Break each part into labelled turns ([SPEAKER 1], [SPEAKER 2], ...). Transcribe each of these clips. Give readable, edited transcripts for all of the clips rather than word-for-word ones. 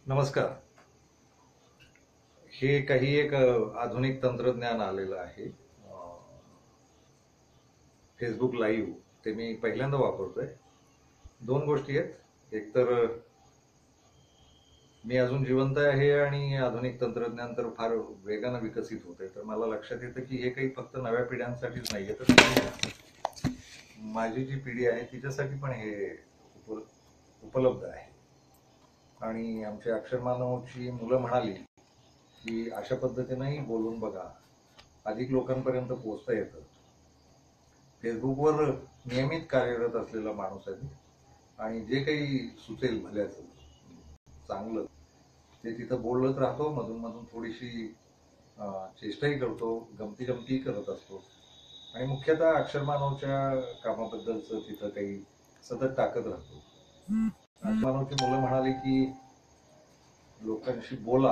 [SPEAKER 1] नमस्कार. हे काही एक आधुनिक तंत्रज्ञान आलेलं आहे. फेसबुक लाईव्ह ते मी पहिल्यांदा वापरतोय. दोन गोष्टी आहेत. एक तर मी अजून जिवंत आहे आणि आधुनिक तंत्रज्ञान तर फार वेगानं विकसित होतंय. तर मला लक्षात येतं की हे काही फक्त नव्या पिढ्यांसाठीच नाहीये, तर माझी जी पिढी आहे तिच्यासाठी पण हे उपलब्ध आहे. आणि आमच्या अक्षरमानवची मुलं म्हणाली की अशा पद्धतीनेही बोलून बघा, अधिक लोकांपर्यंत पोहोचता येतं. फेसबुकवर नियमित कार्यरत असलेला माणूस आहे आणि जे काही सुचेल भल्याचं चांगलं ते तिथं बोलत राहतो. मधून मधून थोडीशी चेष्टाही करतो, गमती गमती करत असतो आणि मुख्यतः अक्षरमानवच्या कामाबद्दलचं तिथं काही सतत टाकत राहतो. अक्षरमानवची मुलं म्हणाली की लोकांशी बोला,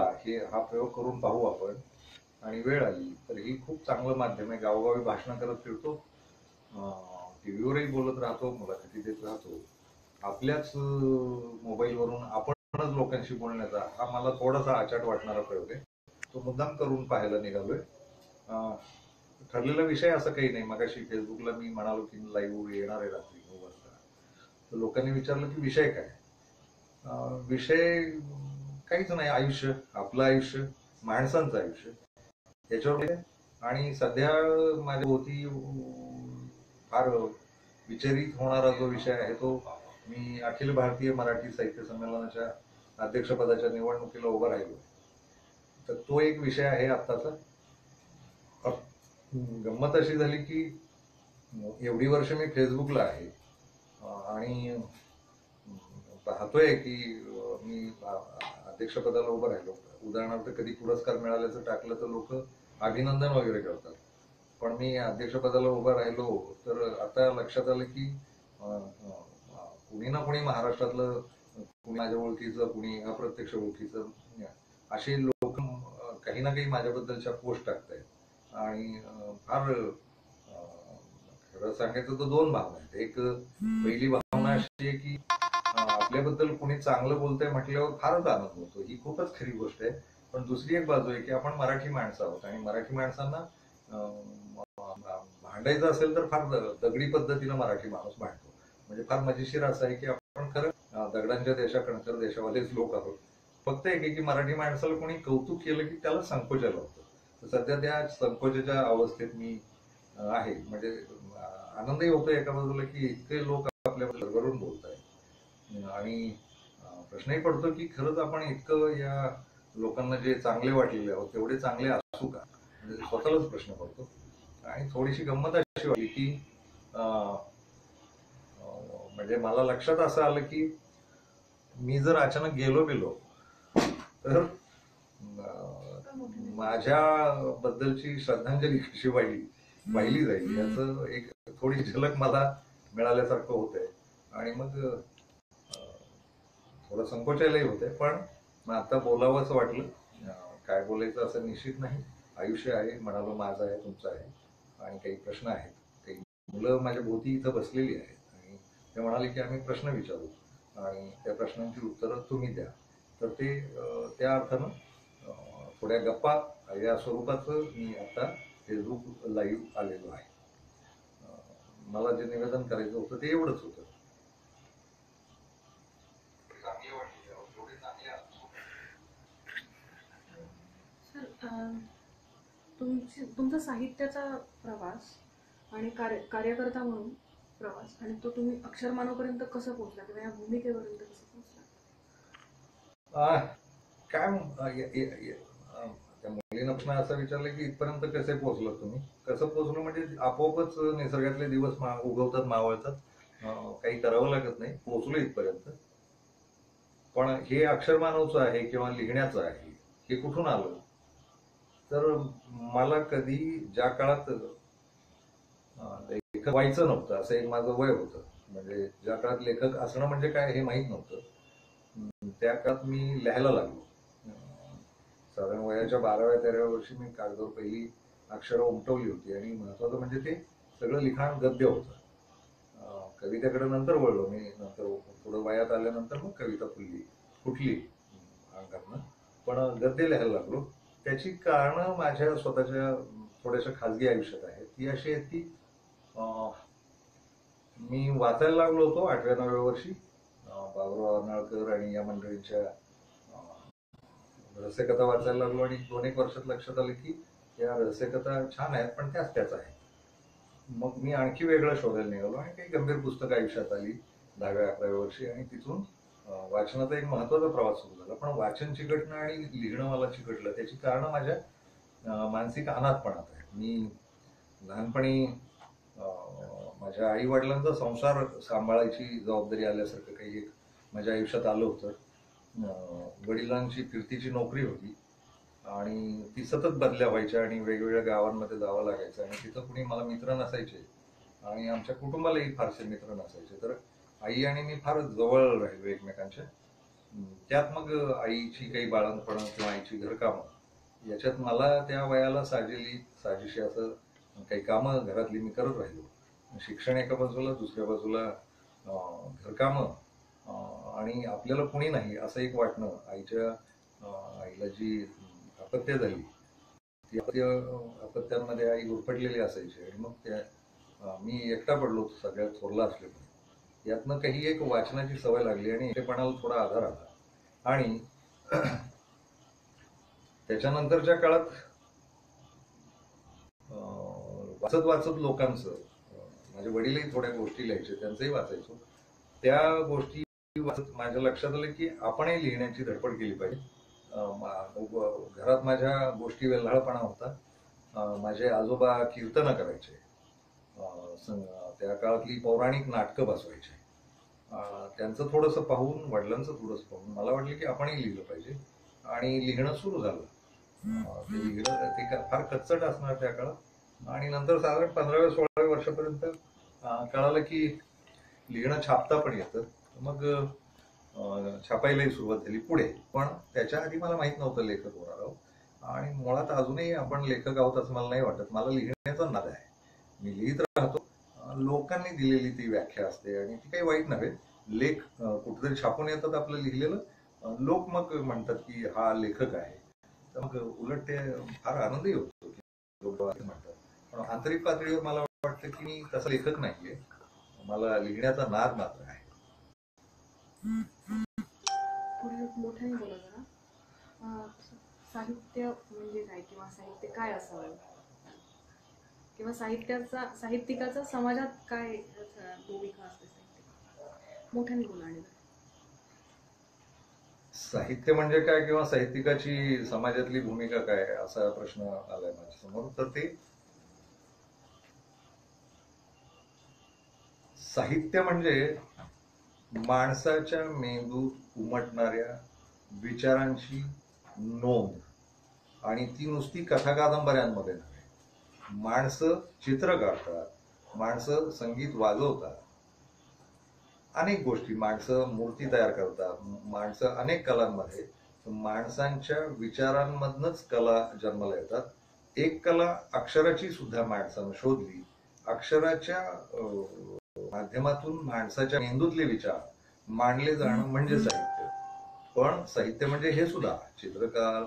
[SPEAKER 1] हा प्रयोग करून पाहू आपण, आणि वेळ आली तर ही खूप चांगलं माध्यम आहे. गावोगावी भाषणं करत फिरतो, टीव्हीवरही बोलत राहतो, मुलाखती देत राहतो. आपल्याच मोबाईलवरून आपणच लोकांशी बोलण्याचा हा मला थोडासा आचाट वाटणारा प्रयोग आहे. तो मुद्दाम करून पाहायला निघालोय. ठरलेला विषय असं काही नाही. मगाशी फेसबुकला मी म्हणालो की लाईव्ह येणार आहे रात्री 9 वाजता. तर लोकांनी विचारलं की विषय काय. विषय काहीच नाही. आयुष्य, आपलं आयुष्य, माणसांचं आयुष्य याच्यावर. आणि सध्या माझ्या भोवती फार विचलित होणारा जो विषय आहे तो, मी अखिल भारतीय मराठी साहित्य संमेलनाच्या अध्यक्षपदाच्या निवडणुकीला उभं राहिलो. तर तो एक विषय आहे आत्ताचा. गंमत अशी झाली की एवढी वर्ष मी फेसबुकला आहे आणि पाहतोय की मी अध्यक्षपदाला उभं राहिलो. उदाहरणार्थ कधी पुरस्कार मिळाल्याचं टाकलं तर लोक अभिनंदन वगैरे करतात, पण मी अध्यक्षपदाला उभं राहिलो तर आता लक्षात आलं की कुणी ना कुणी महाराष्ट्रातलं, कुणी माझ्या ओळखीचं, कुणी अप्रत्यक्ष ओळखीचं, असे लोक काही ना काही माझ्याबद्दलच्या पोस्ट टाकतायत. आणि फार खरं सांगायचं तर दोन भावना आहेत. एक पहिली भावना अशी आहे की आपल्याबद्दल कुणी चांगलं बोलतंय म्हटल्यावर फारच आनंद होतो, ही खूपच खरी गोष्ट आहे. पण दुसरी एक बाजू आहे की आपण मराठी माणसं आहोत आणि मराठी माणसांना भांडायचं असेल तर फार दगडी पद्धतीनं मराठी माणूस भांडतो. म्हणजे फार मजेशीर असं आहे की आपण खरं दगडांच्या देशा कणखर देशावालेच लोक आहोत. फक्त एक आहे की मराठी माणसाला कोणी कौतुक केलं की त्याला संकोचायला होतं. तर सध्या त्या संकोचाच्या अवस्थेत मी आहे. म्हणजे आनंदही होतो एका बाजूला की इतके लोक आपल्याबद्दल भरभरून बोलत आहेत, आणि प्रश्नही पडतो की खरंच आपण इतकं या लोकांना जे चांगले वाटलेले आहोत तेवढे चांगले असू का. म्हणजे स्वतःलाच प्रश्न पडतो. आणि थोडीशी गंमत अशी वाटली की म्हणजे मला लक्षात असं आलं की मी जर अचानक गेलो तर माझ्या बद्दलची श्रद्धांजली कशी वाहिली जाईल याचं एक थोडी झलक मला मिळाल्यासारखं होतंय. आणि मग थोडं संकोचायलाही होतंय, पण आता बोलावं असं वाटलं. काय बोलायचं असं निश्चित नाही. आयुष्य आहे, म्हणालो माझं आहे, तुमचं आहे, आणि काही प्रश्न आहेत. काही मुलं माझ्या भोवती इथं बसलेली आहेत आणि ते म्हणाले की आम्ही प्रश्न विचारू आणि त्या प्रश्नांची उत्तरं तुम्ही द्या. तर ते त्या अर्थानं थोड्या गप्पा या स्वरूपाचं मी आता फेसबुक लाईव्ह आलेलो आहे. मला जे निवेदन करायचं होतं ते एवढंच होतं.
[SPEAKER 2] तुमचा साहित्याचा प्रवास आणि कार्यकर्ता म्हणून प्रवास, आणि तो तुम्ही अक्षरमानवपर्यंत कसं पोहोचला किंवा या भूमिकेपर्यंत कसं पोहोचला?
[SPEAKER 1] काय त्या मुलीनं प्रश्न असा विचारला की इथपर्यंत कसे पोहोचलात तुम्ही. कसं पोहोचलो म्हणजे आपोआपच निसर्गातले दिवस उगवतात, मावळतात, काही करावं लागत नाही, पोहोचलो इथपर्यंत. पण हे अक्षरमानवचं आहे किंवा लिहिण्याचं आहे हे कुठून आलं. तर मला कधी ज्या काळात लेखक व्हायचं नव्हतं असं एक माझं वय होतं, म्हणजे ज्या काळात लेखक असणं म्हणजे काय हे माहीत नव्हतं, त्या काळात मी लिहायला लागलो. साधारण वयाच्या 12व्या-13व्या वर्षी मी कागदावर पहिली अक्षरं उमटवली होती. आणि महत्वाचं म्हणजे ते सगळं लिखाण गद्य होतं. कवितेकडे नंतर वळलो मी. नंतर थोडं वयात आल्यानंतर मग कविता फुटली. अंगातनं, पण गद्य लिहायला लागलो. त्याची कारणं माझ्या स्वतःच्या थोड्याशा खाजगी आयुष्यात आहेत. ती अशी आहेत की मी वाचायला लागलो होतो 8व्या-9व्या वर्षी बाबुराव अर्नाळकर आणि या मंडळींच्या रहस्यकथा वाचायला लागलो आणि 2-1 वर्षात लक्षात आलं की या रहस्यकथा छान आहेत, पण त्याच आहेत. मग मी आणखी वेगळं शोधायला निघालो आणि काही गंभीर पुस्तकं आयुष्यात आली 10व्या-11व्या वर्षी आणि तिथून वाचनाचा एक महत्वाचा प्रवास सुरू झाला. पण वाचन चिकटणं आणि लिहिणं मला चिकटलं त्याची कारणं माझ्या मानसिक अनाथपणात आहे. मी लहानपणी माझ्या आई वडिलांचा संसार सांभाळायची जबाबदारी आल्यासारखं काही एक माझ्या आयुष्यात आलं होतं. वडिलांची फिरतीची नोकरी होती आणि ती सतत बदल्या व्हायच्या आणि वेगवेगळ्या गावांमध्ये जावं लागायचं आणि तिथं कुणी मला मित्र नसायचे आणि आमच्या कुटुंबालाही फारसे मित्र नसायचे. तर आई आणि मी फार जवळ राहिलो एकमेकांच्या. त्यात मग आईची काही बाळंतपणं किंवा आईची घरकामं याच्यात मला त्या वयाला साजेशी असं काही कामं घरातली मी करत राहिलो. शिक्षण एका बाजूला, दुसऱ्या बाजूला घरकामं आणि आपल्याला कुणी नाही असं एक वाटणं. आईला जी अपत्य झाली ती अपत्यांमध्ये आई गुरफटलेली असायची आणि मग त्या मी एकटा पडलो होतो सगळ्यात थोरला असल्यामुळे. यातनं काही एक वाचनाची सवय लागली आणि एकटेपणाला थोडा आधार आला आणि त्याच्यानंतरच्या काळात वाचत वाचत लोकांचं माझे वडीलही थोड्या गोष्टी लिहायचे, त्यांचंही वाचायचो. त्या गोष्टी वाचत माझ्या लक्षात आलं की आपणही लिहिण्याची धडपड केली पाहिजे. घरात माझ्या गोष्टी वेल्हाळपणा होता. माझे आजोबा कीर्तनं करायचे, त्या काळातली पौराणिक नाटकं बसवायचे. त्यांचं थोडंसं पाहून, वडिलांचं थोडंसं पाहून मला वाटलं की आपणही लिहिलं पाहिजे आणि लिहिणं सुरू झालं. ते लिहिलं ते फार कच्चट असणार त्या काळात आणि नंतर साधारण 15व्या-16व्या वर्षापर्यंत कळालं की लिहिणं छापता पण येतं. मग छापायलाही सुरुवात झाली पुढे. पण त्याच्या आधी मला माहित नव्हतं लेखक होणार आहोत आणि मुळात अजूनही आपण लेखक आहोत असं मला नाही वाटत. मला लिहिण्याचा नाद आहे, मी लिहित राहतो. लोकांनी दिलेली ती व्याख्या असते आणि ती काही वाईट नव्हे. लेख कुठेतरी छापून येतात आपलं लिहिलेलं, लोक मग म्हणतात की हा लेखक आहे. तर मग उलट ते फार आनंदही होतो की लोक म्हणतात. पण आंतरिक पातळीवर मला वाटतं की मी तसा लेखक नाहीये, मला लिहिण्याचा नाद मात्र आहे.
[SPEAKER 2] पुढे मोठ्याने बोला जरा. साहित्य म्हणजे काय किंवा साहित्य काय असावं किंवा साहित्यिकाचा समाजात काय भूमिका असते? मोठ्याने बोला. आणि
[SPEAKER 1] साहित्य म्हणजे काय किंवा साहित्यिकाची समाजातली भूमिका काय असा प्रश्न आलाय माझ्या समोर. तर ते साहित्य म्हणजे माणसाच्या मेंदूत उमटणाऱ्या विचारांची नोंद आणि ती नुसती कथा कादंबऱ्यांमध्ये नव्हे. माणसं चित्र काढतात, माणसं संगीत वाजवतात, अनेक गोष्टी, माणसं मूर्ती तयार करतात, माणसं अनेक कलांमध्ये. माणसांच्या विचारांमधनच कला जन्माला येतात. एक कला अक्षराची सुद्धा माणसानं शोधली. अक्षराच्या माध्यमातून माणसाच्या मेंदूतले विचार मांडले जाणं म्हणजे साहित्य. पण साहित्य म्हणजे हे सुद्धा चित्रकार,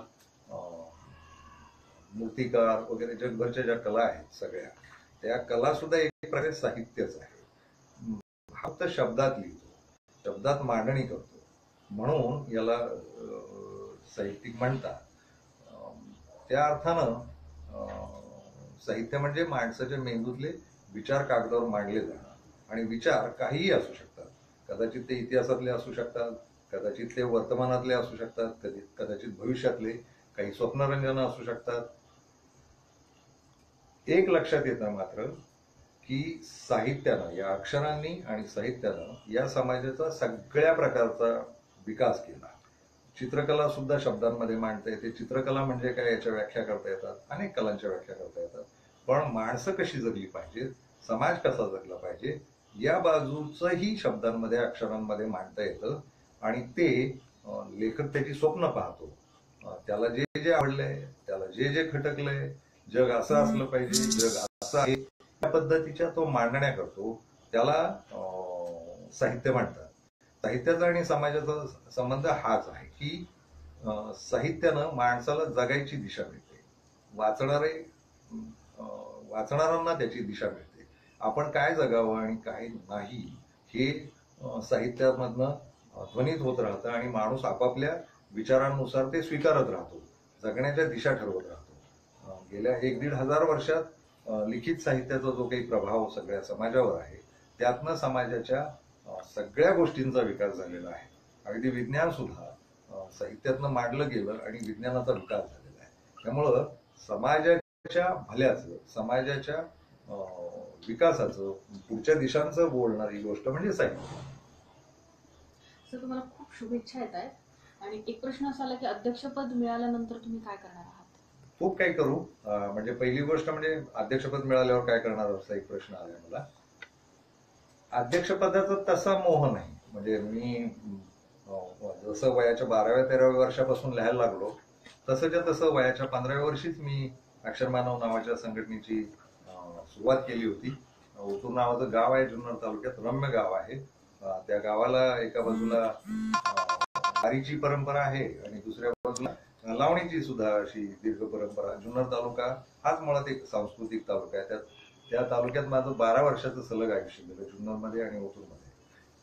[SPEAKER 1] मूर्तिकार वगैरे जगभरच्या ज्या कला आहेत सगळ्या, त्या कला सुद्धा एक प्रकारे साहित्यच आहे. फक्त शब्दात लिहितो, शब्दात मांडणी करतो, म्हणून याला साहित्यिक म्हणतात. त्या अर्थानं साहित्य म्हणजे माणसाच्या मेंदूतले विचार कागदावर मांडले जाणं. आणि विचार काहीही असू शकतात. कदाचित ते इतिहासातले असू शकतात, कदाचित ते वर्तमानातले असू शकतात, कदाचित भविष्यातले, काही स्वप्नरंजन असू शकतात. एक लक्षात येतं मात्र की साहित्यानं, या अक्षरांनी आणि साहित्यानं या समाजाचा सगळ्या प्रकारचा विकास केला. चित्रकला सुद्धा शब्दांमध्ये मांडता येते. चित्रकला म्हणजे काय याच्या व्याख्या करता येतात, अनेक कलांच्या व्याख्या करता येतात. पण माणसं कशी जगली पाहिजेत, समाज कसा जगला पाहिजे, या बाजूचंही शब्दांमध्ये, अक्षरांमध्ये मांडता येतं. आणि ते लेखक त्याची स्वप्न पाहतो. त्याला जे जे आवडलंय, त्याला जे जे खटकलंय, जग असं असलं पाहिजे, जग असं आहे, त्या पद्धतीच्या तो मांडण्या करतो. त्याला साहित्य म्हणतात. साहित्याचा आणि समाजाचा संबंध हाच आहे की साहित्यानं माणसाला जगायची दिशा मिळते. वाचणारे वाचणाऱ्यांना त्याची दिशा मिळते. आपण काय जगावं आणि काय नाही हे साहित्यामधनं ध्वनित होत राहतं आणि माणूस आपापल्या विचारांनुसार ते स्वीकारत राहतो, जगण्याच्या दिशा ठरवत राहतो. गेल्या 1-1.5 हजार वर्षात लिखित साहित्याचा जो काही प्रभाव सगळ्या समाजावर आहे, त्यातनं समाजाच्या सगळ्या गोष्टींचा विकास झालेला आहे. अगदी विज्ञान सुद्धा साहित्यातनं मांडलं गेलं आणि विज्ञानाचा विकास झालेला आहे. त्यामुळं समाजाच्या भल्याचं, समाजाच्या विकासाचं, पुढच्या दिशांचं बोलणारी गोष्ट म्हणजे साहित्य.
[SPEAKER 2] सर, तुम्हाला खूप शुभेच्छा येत आहेत आणि एक प्रश्न असा आला की अध्यक्षपद मिळाल्यानंतर तुम्ही काय करणार आहात?
[SPEAKER 1] खूप काही करू. म्हणजे पहिली गोष्ट म्हणजे अध्यक्षपद मिळाल्यावर काय करणार असा एक प्रश्न आलाय मला. अध्यक्षपदाचा तसा मोह नाही. म्हणजे मी जसं वयाच्या 12व्या-13व्या वर्षापासून लिहायला लागलो तसंच्या तसं वयाच्या 15व्या वर्षीच मी अक्षरमानव नावाच्या संघटनेची सुरुवात केली होती. ओतूर नावाचं गाव आहे जुन्नर तालुक्यात, रम्य गाव आहे. त्या गावाला एका बाजूला वारीची परंपरा आहे आणि दुसऱ्या बाजूला लावणीची सुद्धा अशी दीर्घ परंपरा. जुन्नर तालुका हाच मुळात एक सांस्कृतिक तालुका आहे. त्या तालुक्यात माझं 12 वर्षाचं सलग आयुष्य गेलं, जुन्नरमध्ये आणि ओतूरमध्ये.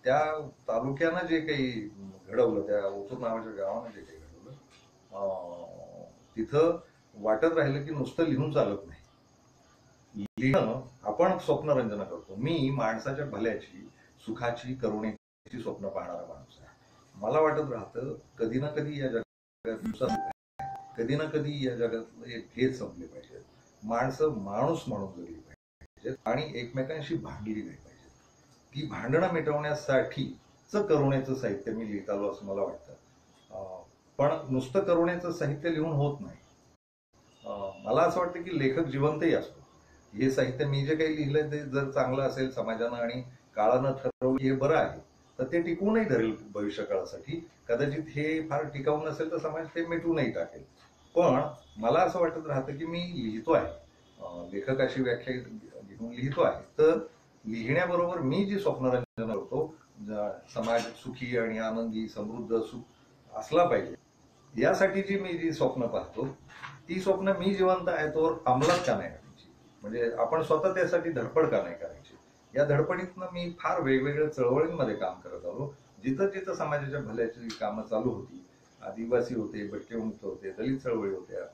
[SPEAKER 1] त्या तालुक्यानं जे काही घडवलं, त्या ओतूर नावाच्या गावानं जे काही घडवलं, तिथं वाटत राहिलं की नुसतं लिहून चालत नाही. लिहिणं, आपण स्वप्नरंजना करतो. मी माणसाच्या भल्याची, सुखाची, करुणेची स्वप्न पाहणारा माणूस आहे. मला वाटत राहतं कधी ना कधी या जगात, कधी ना कधी या जगात एक भेद संपले पाहिजेत. माणसं माणूस म्हणून जगली पाहिजेत आणि एकमेकांशी भांडली नाही पाहिजेत. ती भांडणं मिटवण्यासाठीच करुणेचं साहित्य मी लिहित आलो असं मला वाटतं. पण नुसतं करुणेचं साहित्य लिहून होत नाही. मला असं वाटतं की लेखक जिवंतही असतो. हे साहित्य मी जे काही लिहिलंय ते जर चांगलं असेल, समाजानं आणि काळानं ठरवलं हे बरं आहे, तर ते टिकवूनही धरेल भविष्य काळासाठी. कदाचित हे फार टिकाऊ नसेल तर समाज ते मिटवूनही टाकेल. पण मला असं वाटत राहतं की मी लिहितो आहे, लेखक अशी व्याख्या घेऊन लिहितो आहे, तर लिहिण्याबरोबर मी जी स्वप्नरंजन करतो, समाज सुखी आणि आनंदी, समृद्ध, सुख असला पाहिजे, यासाठी जी स्वप्न पाहतो, ती स्वप्न मी जिवंत आहे तोवर अंमलात का नाही आणायची, म्हणजे आपण स्वतः त्यासाठी धडपड का नाही करायची. या धडपडीतनं मी फार वेगवेगळ्या चळवळींमध्ये काम करत आलो. जिथं जिथं समाजाच्या भल्याची कामं चालू होती, आदिवासी होते, भटकेमुक्त होते, दलित चळवळी होत्या,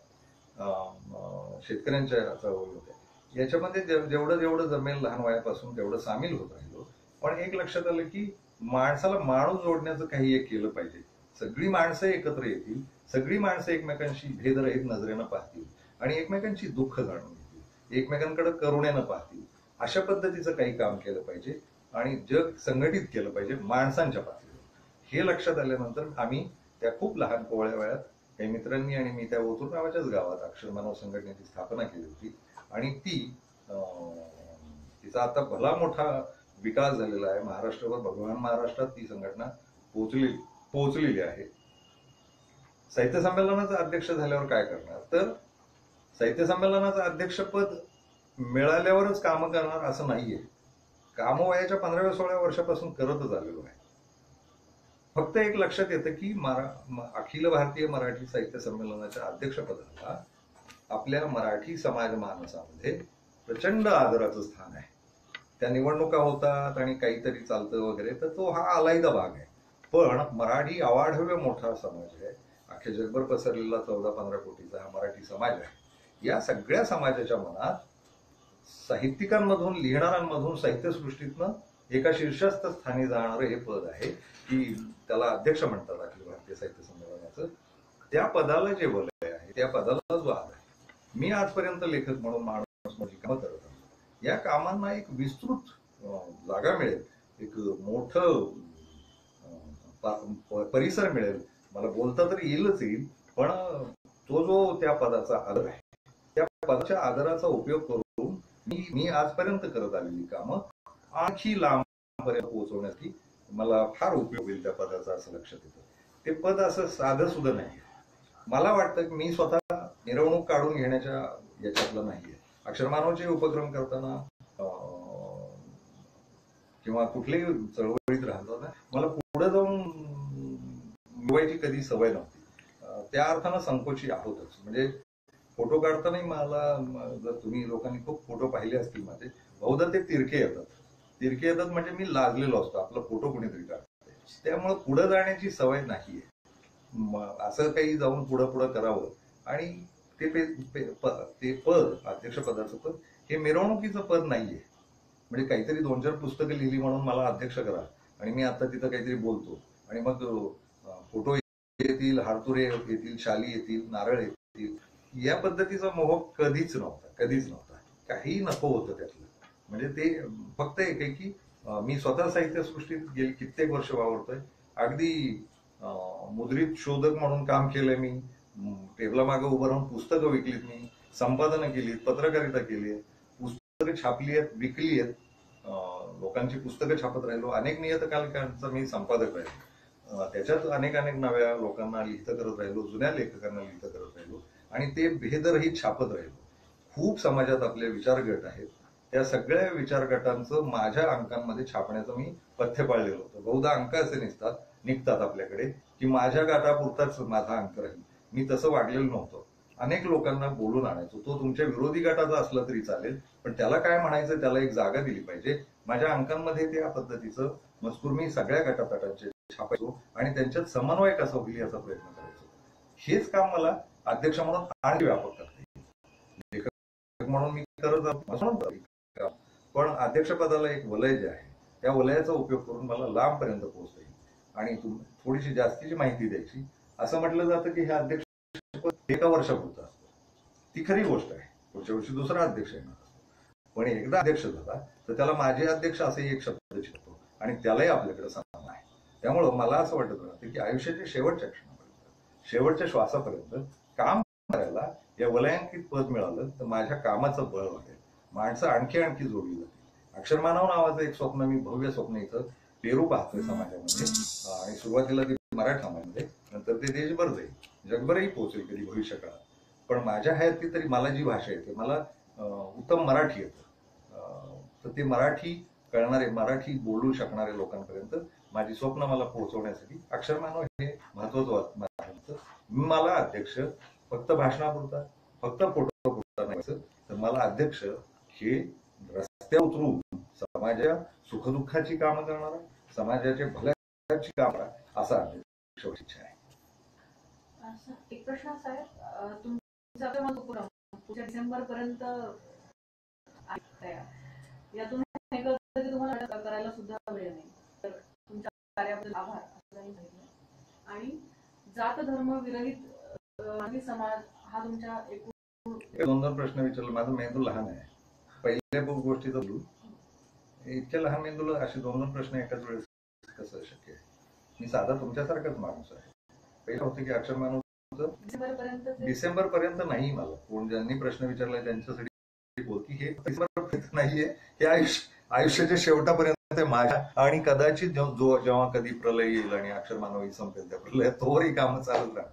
[SPEAKER 1] शेतकऱ्यांच्या चळवळी होत्या, याच्यामध्ये जेवढं जेवढं जमेल लहान वयापासून तेवढं सामील होत राहिलो. पण एक लक्षात आलं की माणसाला माणूस जोडण्याचं काही एक केलं पाहिजे. सगळी माणसं एकत्र येतील, सगळी माणसं एकमेकांशी भेदरहित नजरेनं पाहतील आणि एकमेकांची दुःख जाणून घेतील, एकमेकांकडे करुणेनं पाहतील. अशा पद्धतीचं काही काम केलं पाहिजे आणि जग संघटित केलं पाहिजे माणसांच्या पातळीवर. हे लक्षात आल्यानंतर आम्ही त्या खूप लहान कोवळ्या वयात काही मित्रांनी आणि मी त्या ओतूर नावाच्याच गावात अक्षरमानव संघटनेची स्थापना केली होती आणि तिचा आता भला मोठा विकास झालेला आहे. महाराष्ट्रभर, भगवान महाराष्ट्रात ती संघटना पोहोचलेली आहे. साहित्य संमेलनाचा अध्यक्ष झाल्यावर काय करणार, तर साहित्य संमेलनाचं अध्यक्षपद मिळाल्यावरच कामं करणार असं नाहीये. कामं वयाच्या 15व्या-16व्या वर्षापासून करतच आलेलो आहे. फक्त एक लक्षात येतं की अखिल भारतीय मराठी साहित्य संमेलनाच्या अध्यक्षपदाला आपल्या मराठी समाज मानसामध्ये प्रचंड आदराचं स्थान आहे. त्या निवडणुका होतात आणि काहीतरी चालतं वगैरे, तर तो हा अलायदा भाग आहे. पण मराठी अवाढव्य मोठा समाज आहे. अख्ख्या जगभर पसरलेला 14-15 कोटीचा हा मराठी समाज आहे. या सगळ्या समाजाच्या मनात साहित्यिकांमधून, लिहिणाऱ्यांमधून, साहित्यसृष्टीतनं एका शीर्षस्थ स्थानी जाणारं हे पद आहे की त्याला अध्यक्ष म्हणतात अखिल भारतीय साहित्य संमेलनाचं. त्या पदाला जे वलय आहे, त्या पदाला जो आधार आहे. मी आजपर्यंत लेखक म्हणून माणूस माझी कामं करत आलो. या कामांना एक विस्तृत जागा मिळेल, एक मोठं परिसर मिळेल. मला बोलता तर येईल, पण तो जो त्या पदाचा आदर आहे, त्या पदाच्या आदराचा उपयोग करून मी आजपर्यंत करत आलेली कामं आणखी लांबपर्यंत पोहोचवण्यासाठी मला फार उपयोग होईल त्या पदाचा, असं लक्षात येतं. ते पद असं साधं सुद्धा नाही. मला वाटतं की मी स्वतः मिरवणूक काढून घेण्याच्या याच्यातलं नाहीये. अक्षरमानवचे उपक्रम करताना किंवा कुठल्याही चळवळीत राहताना मला पुढे जाऊन मिळवायची कधी सवय नव्हती. त्या अर्थानं संकोची आहोतच. म्हणजे फोटो काढतानाही मला जर तुम्ही लोकांनी खूप फोटो पाहिले असतील माझे, बहुधा ते तिरके येतात म्हणजे मी लाजलेलो असतो, आपला फोटो कोणीतरी काढतंय. त्यामुळे पुढे जाण्याची सवय नाहीये. असं काही जाऊन पुढं करावं आणि ते पद, अध्यक्षपदाचं पद हे मिरवणुकीचं पद नाहीये. म्हणजे काहीतरी 2-4 पुस्तकं लिहिली म्हणून मला अध्यक्ष करा आणि मी आता तिथं काहीतरी बोलतो आणि मग फोटो येतील, हारतुरे येतील, शाली येतील, नारळ येतील, या पद्धतीचा मोह कधीच नव्हता. काही नको होतं त्यातलं. म्हणजे ते फक्त एक आहे की मी स्वतः साहित्यसृष्टीत गेली कित्येक वर्ष वावरतोय. अगदी मुद्रित शोधक म्हणून काम केलंय मी. टेबलामागं उभं राहून पुस्तकं विकलीत मी, संपादनं केलीत, पत्रकारिता केली आहे, पुस्तकं छापली आहेत, विकली आहेत, लोकांची पुस्तकं छापत राहिलो, अनेक नियतकालिकांचा मी संपादक राहिलो, त्याच्यात अनेक नव्या लोकांना लिहितं करत राहिलो, जुन्या लेखकांना लिहितं करत राहिलो आणि ते भेदरहित छापत राहिलो. खूप समाजात आपले विचार गट आहेत, त्या सगळ्या विचार गटांचं माझ्या अंकांमध्ये छापण्याचं मी पथ्य पाळलेलं होतं. बहुधा अंक असे निघतात आपल्याकडे की माझ्या गटापुरताच माझा अंक राहील. मी तसं वागलेलं नव्हतं. अनेक लोकांना बोलून आणायचो. तो तुमच्या विरोधी गटाचा असला तरी चालेल, पण त्याला काय म्हणायचं त्याला एक जागा दिली पाहिजे. माझ्या अंकांमध्ये त्या पद्धतीचं मजकूर मी सगळ्या गटातटांचे छापायचो आणि त्यांच्यात समन्वय कसा होईल याचा प्रयत्न करायचो. हेच काम मला अध्यक्ष म्हणून आणि व्यापक करते. लेखक म्हणून मी करत, पण अध्यक्षपदाला एक वलय जे आहे त्या वलयाचा उपयोग करून मला लांबपर्यंत पोहोचता येईल आणि थोडीशी जास्तीची माहिती द्यायची. असं म्हटलं जातं की हे अध्यक्षपद एका वर्षापुरतं असतं. ती खरी गोष्ट आहे. पुढच्या वर्षी दुसरा अध्यक्ष येणार असतो. पण एकदा अध्यक्ष झाला तर त्याला माझे अध्यक्ष असे एक शब्द शिकतो आणि त्यालाही आपल्याकडे सन्मान आहे. त्यामुळं मला असं वाटत राहतं की आयुष्याच्या शेवटच्या क्षणापर्यंत, शेवटच्या श्वासापर्यंत काम करायला या वलयांकित पद मिळालं तर माझ्या कामाचं बळ वाढेल, माणसं आणखी जोडली जातील. अक्षरमानव नावाचं एक स्वप्न, मी भव्य स्वप्न इथं पेरू पाहतोय समाजामध्ये आणि सुरुवातीला ते मराठी समाजामध्ये, नंतर ते देशभर जाईल, जगभरही पोहोचेल कधी भविष्य काळात. पण माझ्या हयातीत तरी मला जी भाषा येते, मला उत्तम मराठी येतं, तर ते मराठी कळणारे, मराठी बोलू शकणाऱ्या लोकांपर्यंत माझी स्वप्न मला पोहोचवण्यासाठी अक्षरमानव हे महत्वाचं माध्यम. मला अध्यक्ष फक्त भाषणापुरता, फक्त फोटोपुरता नाही, तर मला अध्यक्ष हे रस्त्यावर उतरून समाजाच्या सुखदुःखाची कामं करणारा, समाजाच्या भल्याची कामं असा अध्यक्ष इच्छा आहे.
[SPEAKER 2] एक प्रश्न असा आहे, तुमचा पुढच्या डिसेंबर पर्यंत यातून तुम्हाला करायला सुद्धा वेळ नाही, तर तुमच्या कार्याबद्दल आभार असं त्यांनी सांगितलं. आणि जात धर्म विरहित समाज हा तुमच्या एकूण
[SPEAKER 1] 2 प्रश्न विचारले. माझा मेंदू लहान आहे. पहिल्या गोष्टीचं बोलू, इतक्या लहान मेंदूला असे 2 प्रश्न एकाच वेळेस कसं शक्य आहे? मी साधा तुमच्यासारखाच माणूस आहे. पहिलं होतं की अक्षरमानव डिसेंबर पर्यंत नाही. मला कोण ज्यांनी प्रश्न विचारलाय त्यांच्यासाठी बोल की हे डिसेंबर पर्यंत नाहीये, हे आयुष्याच्या शेवटापर्यंत माझ्या, आणि कदाचित जेव्हा कधी प्रलय येईल आणि अक्षरमानवही संपेल त्या प्रलयात, तोवरही कामं चालत राहणार.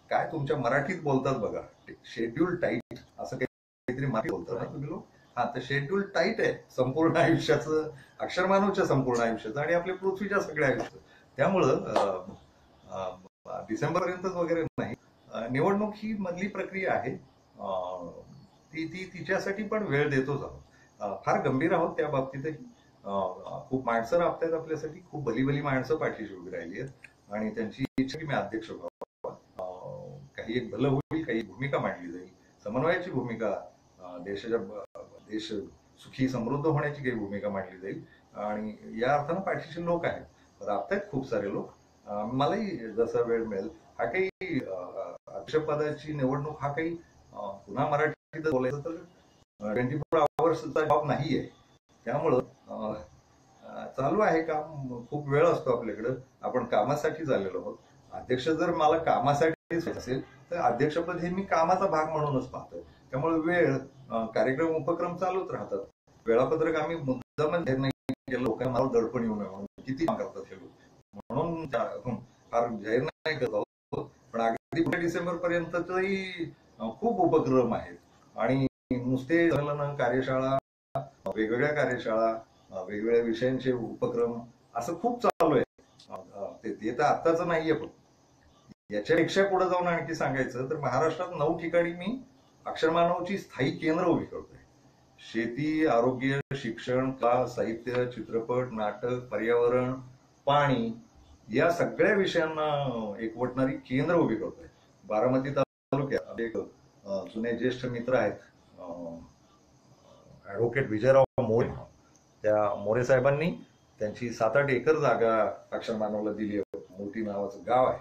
[SPEAKER 1] काय तुमच्या मराठीत बोलतात बघा, शेड्यूल टाईट असं काहीतरी मराठी बोलतात ना तुम्ही लोक. हा, तर शेड्यूल टाईट आहे संपूर्ण आयुष्याचं, अक्षरमानवच्या संपूर्ण आयुष्याचं आणि आपल्या पृथ्वीच्या सगळ्या आयुष्याचं. त्यामुळं डिसेंबर पर्यंतच वगैरे नाही. निवडणूक ही मधली प्रक्रिया आहे, ती तिच्यासाठी पण वेळ देतोच आहोत. फार गंभीर आहोत त्या बाबतीतही. खूप माणसं राबतायत आपल्यासाठी, खूप भली माणसं पाठीशी उभी राहिली आहेत आणि त्यांची इच्छा की मी अध्यक्ष व्हावा. काही एक भलं होईल, काही भूमिका मांडली जाईल, समन्वयाची भूमिका, देश सुखी समृद्ध होण्याची काही भूमिका मांडली जाईल आणि या अर्थानं पाठीशी लोक आहेत, राबतायत खूप सारे लोक. मलाही जसा वेळ मिळेल, हा काही अध्यक्षपदाची निवडणूक हा काही पुन्हा मराठीत बोलायचं तर 24 आवर्सचा जॉब नाहीये. त्यामुळं चालू आहे काम, खूप वेळ असतो आपल्याकडं, आपण कामासाठी झालेलो आहोत. अध्यक्ष जर मला कामासाठी असेल तर अध्यक्षपद हे मी कामाचा भाग म्हणूनच पाहतोय. त्यामुळे वेळ, कार्यक्रम, उपक्रम चालूच राहतात. वेळापत्रक आम्ही मुद्दाम जाहीर नाही केलं, लोकांना मला दडपण येऊ नये म्हणून, किती काम करतात हे लोक, म्हणून फार जाहीर नाही करत आहोत. पण अगदी पुढे डिसेंबर पर्यंतही खूप उपक्रम आहेत आणि नुसते कार्यशाळा, वेगवेगळ्या कार्यशाळा, वेगवेगळ्या विषयांचे उपक्रम असं खूप चालू आहे. ते तर आत्ताच नाहीये, पण याच्यापेक्षा पुढे जाऊन आणखी सांगायचं तर महाराष्ट्रात 9 ठिकाणी मी अक्षरमानवची स्थायी केंद्र उभी करतोय. शेती, आरोग्य, शिक्षण, कला, साहित्य, चित्रपट, नाटक, पर्यावरण, पाणी या सगळ्या विषयांना एकवटणारी केंद्र उभी करतोय. बारामती तालुक्यात एक जुने ज्येष्ठ मित्र आहेत, ऍडव्होकेट विजयराव मोरे. त्या मोरे साहेबांनी त्यांची 7-8 एकर जागा अक्षरमानवला दिली आहे. मोठी नावाचं गाव आहे,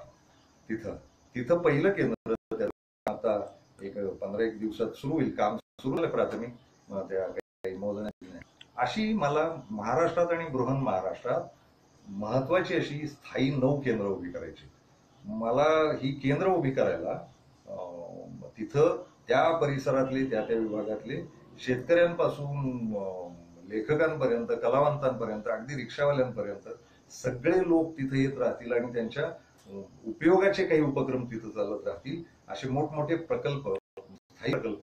[SPEAKER 1] तिथं पहिलं केंद्र आता एक 15-1 दिवसात सुरू होईल. काम सुरू झालं प्राथमिक, त्या काही मोजण्यात नाही. अशी मला महाराष्ट्रात आणि बृहन महाराष्ट्रात महत्वाची अशी स्थायी 9 केंद्र उभी करायची. मला ही केंद्र उभी करायला तिथं त्या परिसरातले त्या विभागातले शेतकऱ्यांपासून लेखकांपर्यंत, कलावंतांपर्यंत, अगदी रिक्षावाल्यांपर्यंत सगळे लोक तिथे येत राहतील आणि त्यांच्या उपयोगाचे काही उपक्रम तिथं चालत राहतील. असे मोठमोठे प्रकल्प, स्थायी प्रकल्प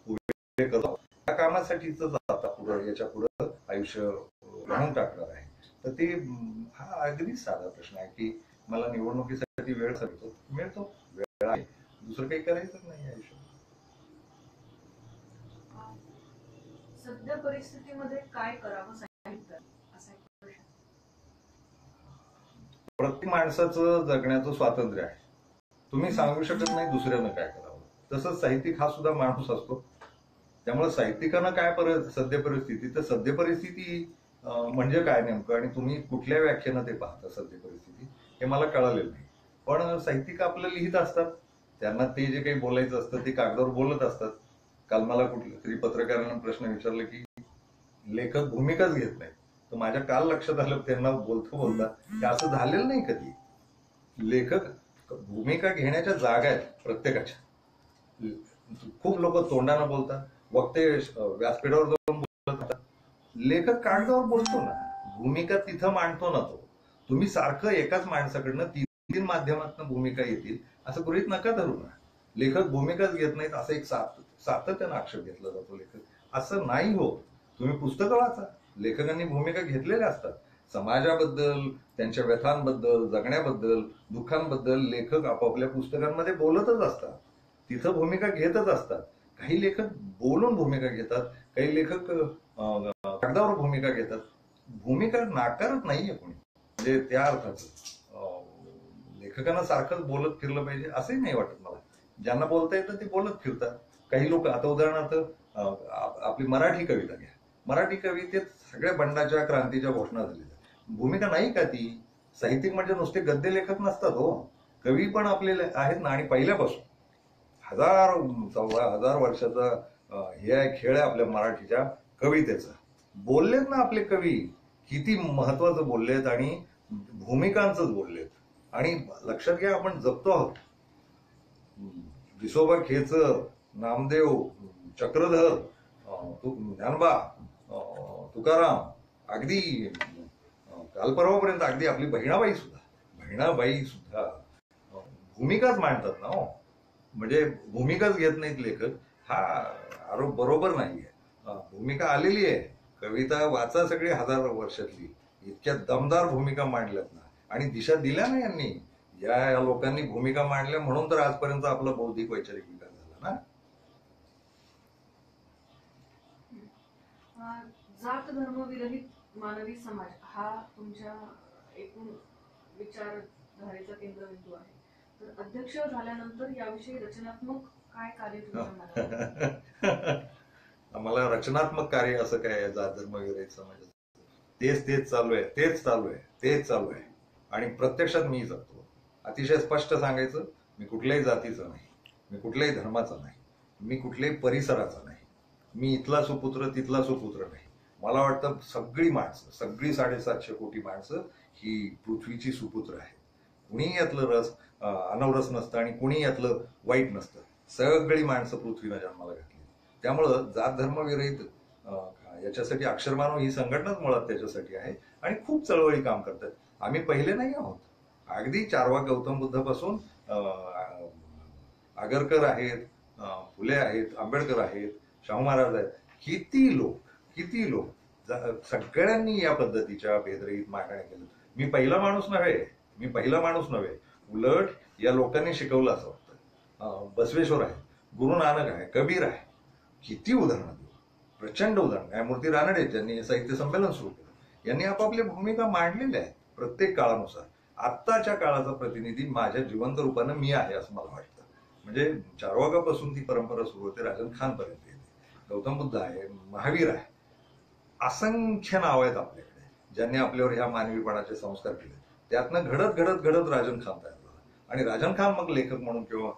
[SPEAKER 1] उभे करतो. त्या कामासाठीच आता पुढे याच्या पुढे आयुष्य वाहून टाकणार आहे. तर ते हा अगदी साधा प्रश्न आहे की मला निवडणुकीसाठी वेळ मिळतो, वेळ आहे, दुसरं काही करायचं नाही आयुष्यात.
[SPEAKER 2] सध्या परिस्थितीमध्ये काय करावं साहित्य, असा एक प्रश्न.
[SPEAKER 1] प्रत्येक माणसाचं जगण्याचं स्वातंत्र्य आहे. तुम्ही सांगू शकत नाही दुसऱ्यानं काय करावं. तसंच साहित्यिक हा सुद्धा माणूस असतो. त्यामुळे साहित्यिकांना काय सद्य परिस्थिती, तर सद्य परिस्थिती म्हणजे काय नेमकं आणि तुम्ही कुठल्या व्याख्येनं ते पाहता सद्य परिस्थिती हे मला कळालेलं नाही. पण साहित्यिक आपलं लिहित असतात, त्यांना ते जे काही बोलायचं असतं ते कागदावर बोलत असतात. काल मला कुठल्या तरी पत्रकारांना प्रश्न विचारला की लेखक भूमिकाच घेत नाही, तर माझ्या काल लक्षात आलं त्यांना बोलता की असं झालेलं नाही कधी. लेखक भूमिका घेण्याच्या जागा आहेत प्रत्येकाच्या. खूप लोक तोंडानं बोलतात, वक्ते व्यासपीठावर जाऊन बोलतात. लेखक कागदावर बोलतो ना, भूमिका तिथं मांडतो ना तो. तुम्ही सारखं एकाच माणसाकडनं 3 माध्यमातून भूमिका येतील असं गृहीत नका धरू ना. लेखक भूमिकाच घेत नाहीत असं एक सातत्यानं आक्षेप घेतला जातो. लेखक असं नाही होत. तुम्ही पुस्तकं वाचा, लेखकांनी भूमिका घेतलेल्या असतात. समाजाबद्दल, त्यांच्या व्यथांबद्दल, जगण्याबद्दल, दुःखांबद्दल लेखक आपापल्या पुस्तकांमध्ये बोलतच असतात, तिथं भूमिका घेतच असतात. काही लेखक बोलून भूमिका घेतात, काही लेखक कागदावर भूमिका घेतात. भूमिका नाकारत नाहीये कोणी, म्हणजे त्या अर्थाचं लेखकांना सारखंच बोलत फिरलं पाहिजे असंही नाही वाटत मला. ज्यांना बोलता येतं ते बोलत फिरतात. काही लोक, आता उदाहरणार्थ आपली मराठी कविता घ्या, मराठी कवितेत सगळ्या बंडाच्या, क्रांतीच्या घोषणा झालेल्या. भूमिका नाही का ती? साहित्यिक म्हणजे नुसते गद्य लेखक नसतात हो, कवी पण आपले आहेत ना. आणि पहिल्यापासून 1000-1500 वर्षाचा हे आहे, खेळ आहे आपल्या मराठीच्या कवितेचा. बोललेत ना आपले कवी, किती महत्वाचं बोललेत आणि भूमिकांचंच बोललेत. आणि लक्षात घ्या, आपण जपतो आहोत. विसोबा खेच, नामदेव, चक्रधर, ज्ञानबा, तुकाराम, अगदी काल परवापर्यंत अगदी आपली बहिणाबाई सुद्धा भूमिकाच मांडतात ना हो. म्हणजे भूमिकाच घेत नाहीत लेखक, हा आरोप बरोबर नाहीये. भूमिका आलेली आहे. कविता वाचा सगळी 1000 वर्षातली, इतक्या दमदार भूमिका मांडल्यात ना. आणि दिशा दिल्या ना यांनी, या लोकांनी भूमिका मांडल्या म्हणून तर आजपर्यंत आपला बौद्धिक वैचारिक विकास झाला ना.
[SPEAKER 2] जात धर्म विरहित मानवी समाज हा तुमच्या एकूण विचारधारेचा केंद्रबिंदू आहे. तर अध्यक्ष झाल्यानंतर याविषयी रचनात्मक काय कार्य तुमच्या
[SPEAKER 1] आम्हाला रचनात्मक कार्य असं काय जात धर्म विरहित समाजाचं तेच चालू आहे. आणि प्रत्यक्षात मी जगतो. अतिशय स्पष्ट सांगायचं, मी कुठल्याही जातीचं नाही, मी कुठल्याही धर्माचा नाही, मी कुठल्याही परिसराचा नाही, मी इथला सुपुत्र तिथला सुपुत्र नाही. मला वाटतं सगळी माणसं, सगळी 750 कोटी माणसं ही पृथ्वीची सुपुत्र आहेत. कुणी यातलं अनवरस नसतं आणि कुणी यातलं वाईट नसतं. सगळी माणसं पृथ्वीनं जन्माला घातली. त्यामुळं जात धर्म विरहित याच्यासाठी अक्षरमानव ही संघटनाच मुळात त्याच्यासाठी आहे आणि खूप चळवळी काम करतात. आम्ही पहिले नाही आहोत. अगदी चार्वाक गौतम बुद्धापासून आगरकर आहेत, फुले आहेत, आंबेडकर आहेत, शाहू महाराज आहेत. किती लोक सगळ्यांनी या पद्धतीच्या भेदरहित मागण्या केल्या. मी पहिला माणूस नव्हे. उलट या लोकांनी शिकवलं असं वाटतं. बसवेश्वर आहे, गुरु नानक आहे, कबीर आहे, किती उदाहरणं देऊ, प्रचंड उदाहरण. न्यायमूर्ती रानडे ज्यांनी साहित्य संमेलन सुरू केलं, यांनी आपापली भूमिका मांडलेल्या आहेत प्रत्येक काळानुसार. आत्ताच्या काळाचा प्रतिनिधी माझ्या जिवंत रूपानं मी आहे असं मला वाटतं. म्हणजे चारवाकापासून ती परंपरा सुरू होते, राजन खान पर्यंत येते. गौतम बुद्ध आहे, महावीर आहे, असंख्य नाव आहेत आपल्याकडे ज्यांनी आपल्यावर ह्या मानवीपणाचे संस्कार केले. त्यातनं घडत घडत घडत राजन खान तयार झाला. आणि राजन खान मग लेखक म्हणून किंवा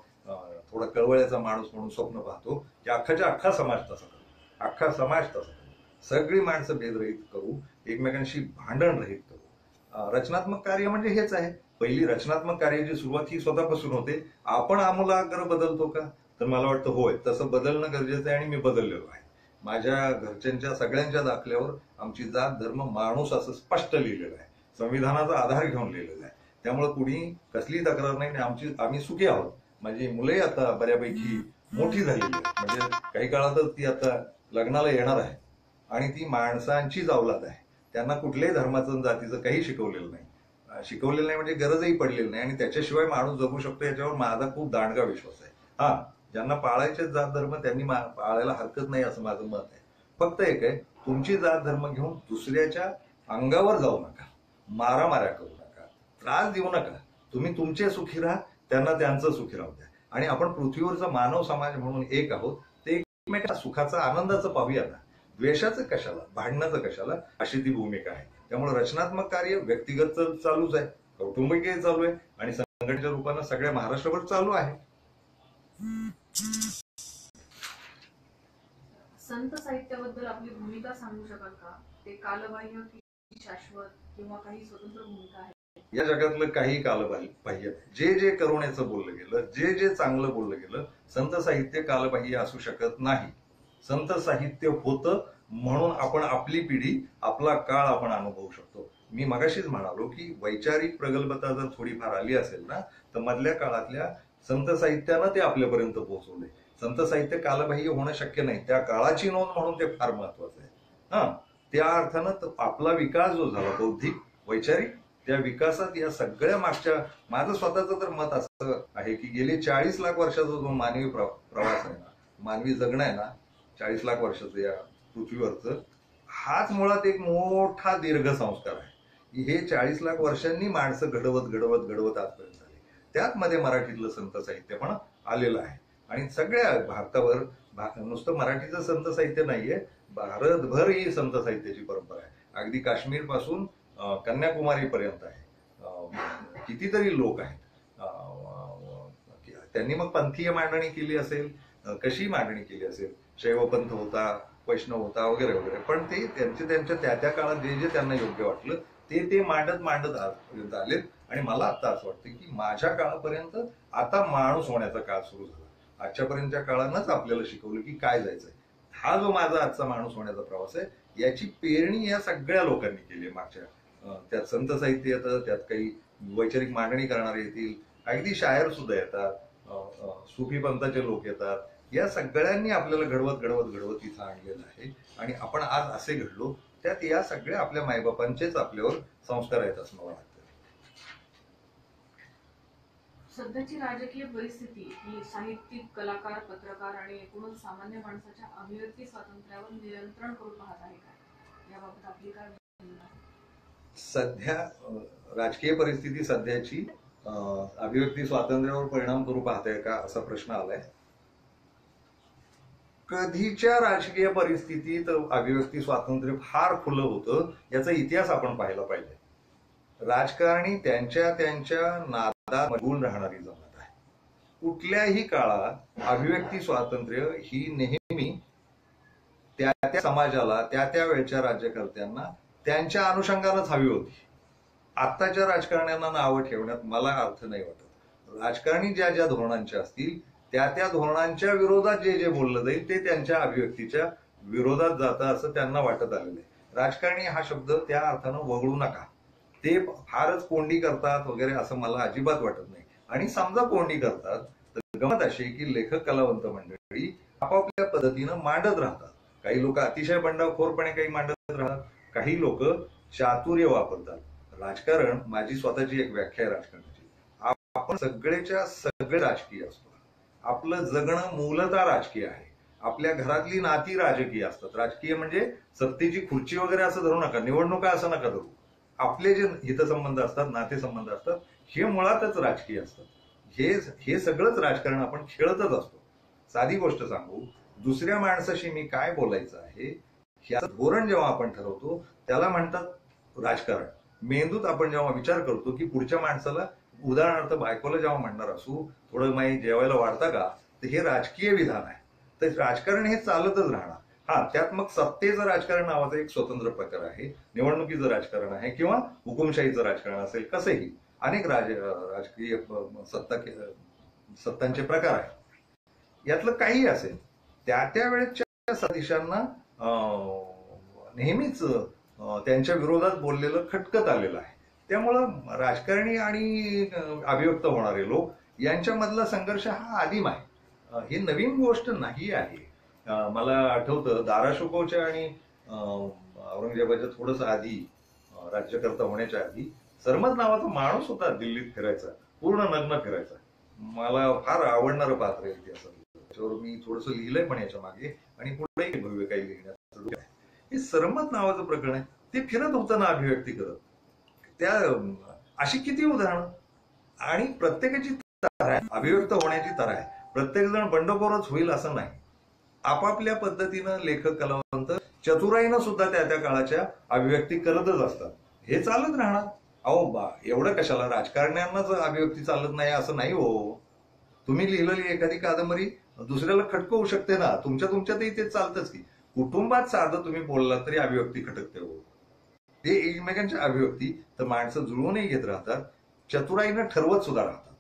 [SPEAKER 1] थोडा कळवळ्याचा माणूस म्हणून स्वप्न पाहतो की अख्खा समाज तसा करू, अख्खा समाज तसा करू, सगळी माणसं भेदरहित करू, एकमेकांशी भांडण रहित करू. रचनात्मक कार्य म्हणजे हेच आहे. पहिली रचनात्मक कार्याची सुरुवात ही स्वतःपासून होते. आपण आमूलाग्र बदलतो का? तर मला वाटतं होय, तसं बदलणं गरजेचं आहे आणि मी बदललेलो आहे. माझ्या घरच्यांच्या सगळ्यांच्या दाखल्यावर आमची जात धर्म माणूस असं स्पष्ट लिहिलेलं आहे, संविधानाचा आधार घेऊन लिहिलेला आहे. त्यामुळे कुणी कसली तक्रार नाही आणि आम्ही सुखी आहोत. माझी मुलंही आता बऱ्यापैकी मोठी झालेली आहेत. म्हणजे काही काळातच ती आता लग्नाला येणार आहे आणि ती माणसांचीच अवलाद आहे. त्यांना कुठल्याही धर्माचं जातीचं काही शिकवलेलं नाही म्हणजे गरजही पडलेली नाही. आणि त्याच्याशिवाय माणूस जगू शकतो याच्यावर माझा खूप दांडगा विश्वास आहे. ज्यांना पाळायचे जात धर्म त्यांनी पाळायला हरकत नाही असं माझं मत आहे. फक्त एक आहे, तुमची जात धर्म घेऊन दुसऱ्याच्या अंगावर जाऊ नका, मारामाऱ्या करू नका, त्रास देऊ नका. तुम्ही तुमचे सुखी राहा, त्यांना त्यांचं सुखी राहू द्या. आणि आपण पृथ्वीवरचा मानव समाज म्हणून एक आहोत, ते एकमेकांच्या सुखाचा आनंदाचं पाहूया ना. द्वेषाचं कशाला, भांडणाचं कशाला, अशी ती भूमिका आहे. त्यामुळे रचनात्मक कार्य व्यक्तिगत चालूच आहे, कौटुंबिकही चालू आहे आणि संघटनेच्या रूपानं सगळ्या महाराष्ट्रभर चालू आहे.
[SPEAKER 2] संत साहित्याबद्दल आपली भूमिका सांगू शकाल का? ते कालबाह्य की शाश्वत किंवा काही स्वतंत्र भूमिका आहे?
[SPEAKER 1] या जगातलं काही कालबाह्य नाही. जे जे करुण्याचं बोललं गेलं, जे जे चांगलं बोललं गेलं, संत साहित्य कालबाह्य असू शकत नाही. संत साहित्य होतं म्हणून आपण आपली पिढी, आपला काळ आपण अनुभवू शकतो. मी मगाशीच म्हणालो की वैचारिक प्रगल्भता जर थोडीफार आली असेल ना, तर मधल्या काळातल्या संत साहित्यानं ते आपल्यापर्यंत पोहोचवले. संत साहित्य कालबाह्य होणं शक्य नाही, त्या काळाची नोंद म्हणून ते फार महत्वाचं आहे. त्या अर्थानं आपला विकास जो झाला बौद्धिक वैचारिक, त्या विकासात या सगळ्या मागच्या, माझं स्वतःचं तर मत असं आहे की गेले 40 लाख वर्षाचा जो मानवी प्रवास आहे ना, मानवी जगणं आहे ना, 40 लाख वर्षाचं या पृथ्वीवरचं, हाच मुळात एक मोठा दीर्घ संस्कार आहे. हे 40 लाख वर्षांनी माणसं घडवत घडवत घडवत आजपर्यंत झाली. त्यात मध्ये मराठीतलं संत साहित्य पण आलेलं आहे. आणि सगळ्या भारतावर नुसतं मराठीचं संत साहित्य नाहीये, भारतभर ही संत साहित्याची परंपरा आहे. अगदी काश्मीर पासून कन्याकुमारी पर्यंत आहे. कितीतरी लोक आहेत. त्यांनी मग पंथीय मांडणी केली असेल, कशी मांडणी केली असेल, शैवपंथ होता, वैष्णव होता वगैरे वगैरे, पण ते त्यांच्या त्या काळात जे जे त्यांना योग्य वाटलं ते मांडत आलेत. आणि मला आता असं वाटतं की माझ्या काळापर्यंत आता माणूस होण्याचा काळ सुरू झाला. आजच्यापर्यंतच्या काळानंच आपल्याला शिकवलं की काय जायचंय. हा जो माझा आजचा माणूस होण्याचा प्रवास आहे, याची पेरणी या सगळ्या लोकांनी केली मागच्या. त्यात संत साहित्य येतं, त्यात काही वैचारिक मांडणी करणारे येतील, अगदी शायर सुद्धा येतात, सुफी पंथाचे लोक येतात. या सगळ्यांनी आपल्याला घडवत घडवत घडवत इथं आणलेलं आहे. आणि आपण आज असे घडलो, त्यात या सगळ्या आपल्या मायबापांचेच आपल्यावर संस्कार आहेत असं मला वाटतं.
[SPEAKER 2] सध्याची राजकीय परिस्थिती ही साहित्यिक, कलाकार, पत्रकार आणि एकूणच सामान्य माणसाच्या अभिव्यक्ती स्वातंत्र्यावर नियंत्रण करू पाहत आहे का? याबाबत आपली काय भूमिका आहे?
[SPEAKER 1] सध्या राजकीय परिस्थिती सध्याची अभिव्यक्ती स्वातंत्र्यावर परिणाम करू पाहते का असा प्रश्न आलाय. कधीच्या राजकीय परिस्थितीत अभिव्यक्ती स्वातंत्र्य फार खुलं होतं याचा इतिहास आपण पाहिला पाहिजे. राजकारणी त्यांच्या नादात मग्न राहणारी जमात आहे. कुठल्याही काळात अभिव्यक्ती स्वातंत्र्य ही नेहमी त्या समाजाला, त्या वेळच्या राज्यकर्त्यांना त्यांच्या अनुषंगानंच हवी होती. आत्ताच्या राजकारण्यांना नावं ठेवण्यात मला अर्थ नाही वाटत. राजकारणी ज्या धोरणांच्या असतील त्या धोरणांच्या विरोधात जे बोललं जाईल ते त्यांच्या अभिव्यक्तीच्या विरोधात जातं असं त्यांना वाटत आलेलं आहे. राजकारणी हा शब्द त्या अर्थानं वगळू नका. ते फारच कोंडी करतात वगैरे असं मला अजिबात वाटत नाही. आणि समजा कोंडी करतात तर गमत अशी की लेखक कलावंत मंडळी आपापल्या पद्धतीनं मांडत राहतात. काही लोक अतिशय बंडखोरपणे काही मांडत राहतात, काही लोक चातुर्य वापरतात. राजकारण, माझी स्वतःची एक व्याख्या आहे राजकारणाची, आपण आपण सगळेच्या सगळे राजकीय असतो. आपलं जगणं मूलतः राजकीय आहे. आपल्या घरातली नाती राजकीय असतात. राजकीय म्हणजे सत्तेची खुर्ची वगैरे असं धरू नका, निवडणुका असं नका धरू. आपले जे हितसंबंध असतात, नातेसंबंध असतात, हे मुळातच राजकीय असतात. हे सगळंच राजकारण आपण खेळतच असतो. साधी गोष्ट सांगू, दुसऱ्या माणसाशी मी काय बोलायचं आहे ह्याचं धोरण जेव्हा आपण ठरवतो त्याला म्हणतात राजकारण. मेंदूत आपण जेव्हा विचार करतो की पुढच्या माणसाला, उदाहरणार्थ बायकोला जेव्हा म्हणणार असू थोडं माई जेवायला वाढता का, तर हे राजकीय विधान आहे. तर राजकारण हे चालतच राहणार. त्यात मग सत्तेचं राजकारण नावाचा एक स्वतंत्र प्रकार आहे, निवडणुकीचं राजकारण आहे, किंवा हुकुमशाहीचं राजकारण असेल, कसंही अनेक राजकीय सत्तांचे प्रकार आहेत. यातलं काही असेल, त्या वेळेच्या सदिशांना नेहमीच त्यांच्या विरोधात बोललेलं खटकत आलेलं आहे. त्यामुळं राजकारणी आणि अभिव्यक्त होणारे लोक यांच्यामधला संघर्ष हा आदिम आहे. ही नवीन गोष्ट नाही आहे. मला आठवतं दाराशुकोच्या आणि औरंगजेबाच्या थोडस आधी, राज्यकर्ता होण्याच्या आधी, सरमत नावाचा माणूस होता, दिल्लीत फिरायचा, पूर्ण नग्न फिरायचा. मला फार आवडणारं पात्र आहे इतिहासात. त्याच्यावर मी थोडंसं लिहिलंय पण याच्या मागे, आणि पुढेही भव्य काही लिहिण्याचं आहे. हे सरमत नावाचं प्रकरण आहे. ते फिरत होतं ना अभिव्यक्ती करत. त्या अशी किती उदाहरणं, आणि प्रत्येकाची तऱ्हा आहे, अभिव्यक्त होण्याची तऱ्हा आहे. प्रत्येक जण बंडखोरच होईल असं नाही. आपापल्या पद्धतीनं लेखक, कलावंत चतुराईनं सुद्धा त्या काळाच्या अभिव्यक्ती करतच असतात. हे चालत राहणार. अहो एवढं कशाला, राजकारण्यांनाच अभिव्यक्ती चालत नाही असं नाही हो. तुम्ही लिहिलेली एखादी कादंबरी दुसऱ्याला खटकवू शकते ना, तुमच्यातही ते चालतंच की. कुटुंबात साधं तुम्ही बोललात तरी अभिव्यक्ती खटकते हो. ते एकमेकांच्या अभिव्यक्ती तर माणसं जुळवूनही घेत राहतात, चतुराईनं ठरवत सुद्धा राहतात.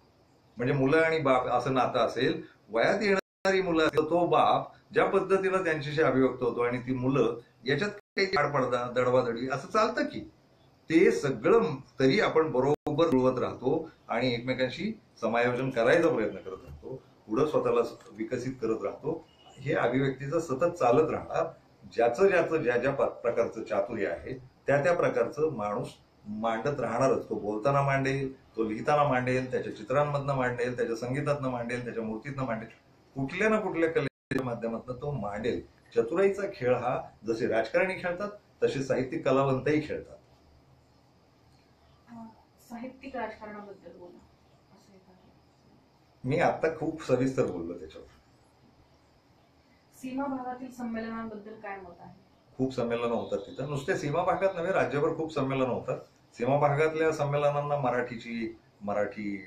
[SPEAKER 1] म्हणजे मुलं आणि बाप असं नातं असेल, वयात येणारी मुलं, तो बाप ज्या पद्धतीनं त्यांच्याशी अभिव्यक्त होतो आणि ती मुलं याच्यात काही आडपडदा, दडवादडी असं चालतं की. ते सगळं तरी आपण बरोबर जुळवत राहतो आणि एकमेकांशी समायोजन करायचा प्रयत्न करत राहतो, पुढं स्वतःला विकसित करत राहतो. हे अभिव्यक्तीचं सतत चालत राहणार. ज्याचं ज्या प्रकारचं चातुर्य आहे त्या प्रकारचं माणूस मांडत राहणारच. तो बोलताना मांडेल, तो लिहिताना मांडेल, त्याच्या चित्रांमधनं मांडेल, त्याच्या संगीतातनं मांडेल, त्याच्या मूर्तीतनं मांडेल, कुठल्या ना कुठल्या कलेच्या माध्यमातून तो मांडेल. चतुराईचा खेळ हा जसे राजकारणी खेळतात तसे साहित्यिक कलावंतही खेळतात.
[SPEAKER 2] साहित्यिक राजकारणाबद्दल बोला.
[SPEAKER 1] मी आता खूप सविस्तर बोललो त्याच्यावर.
[SPEAKER 2] सीमा भागातील संमेलनांबद्दल काय मत आहे? खूप
[SPEAKER 1] संमेलनं होतात तिथं. नुसते सीमा भागात नव्हे, राज्यभर खूप संमेलनं होतात. सीमा भागातल्या संमेलनांना मराठी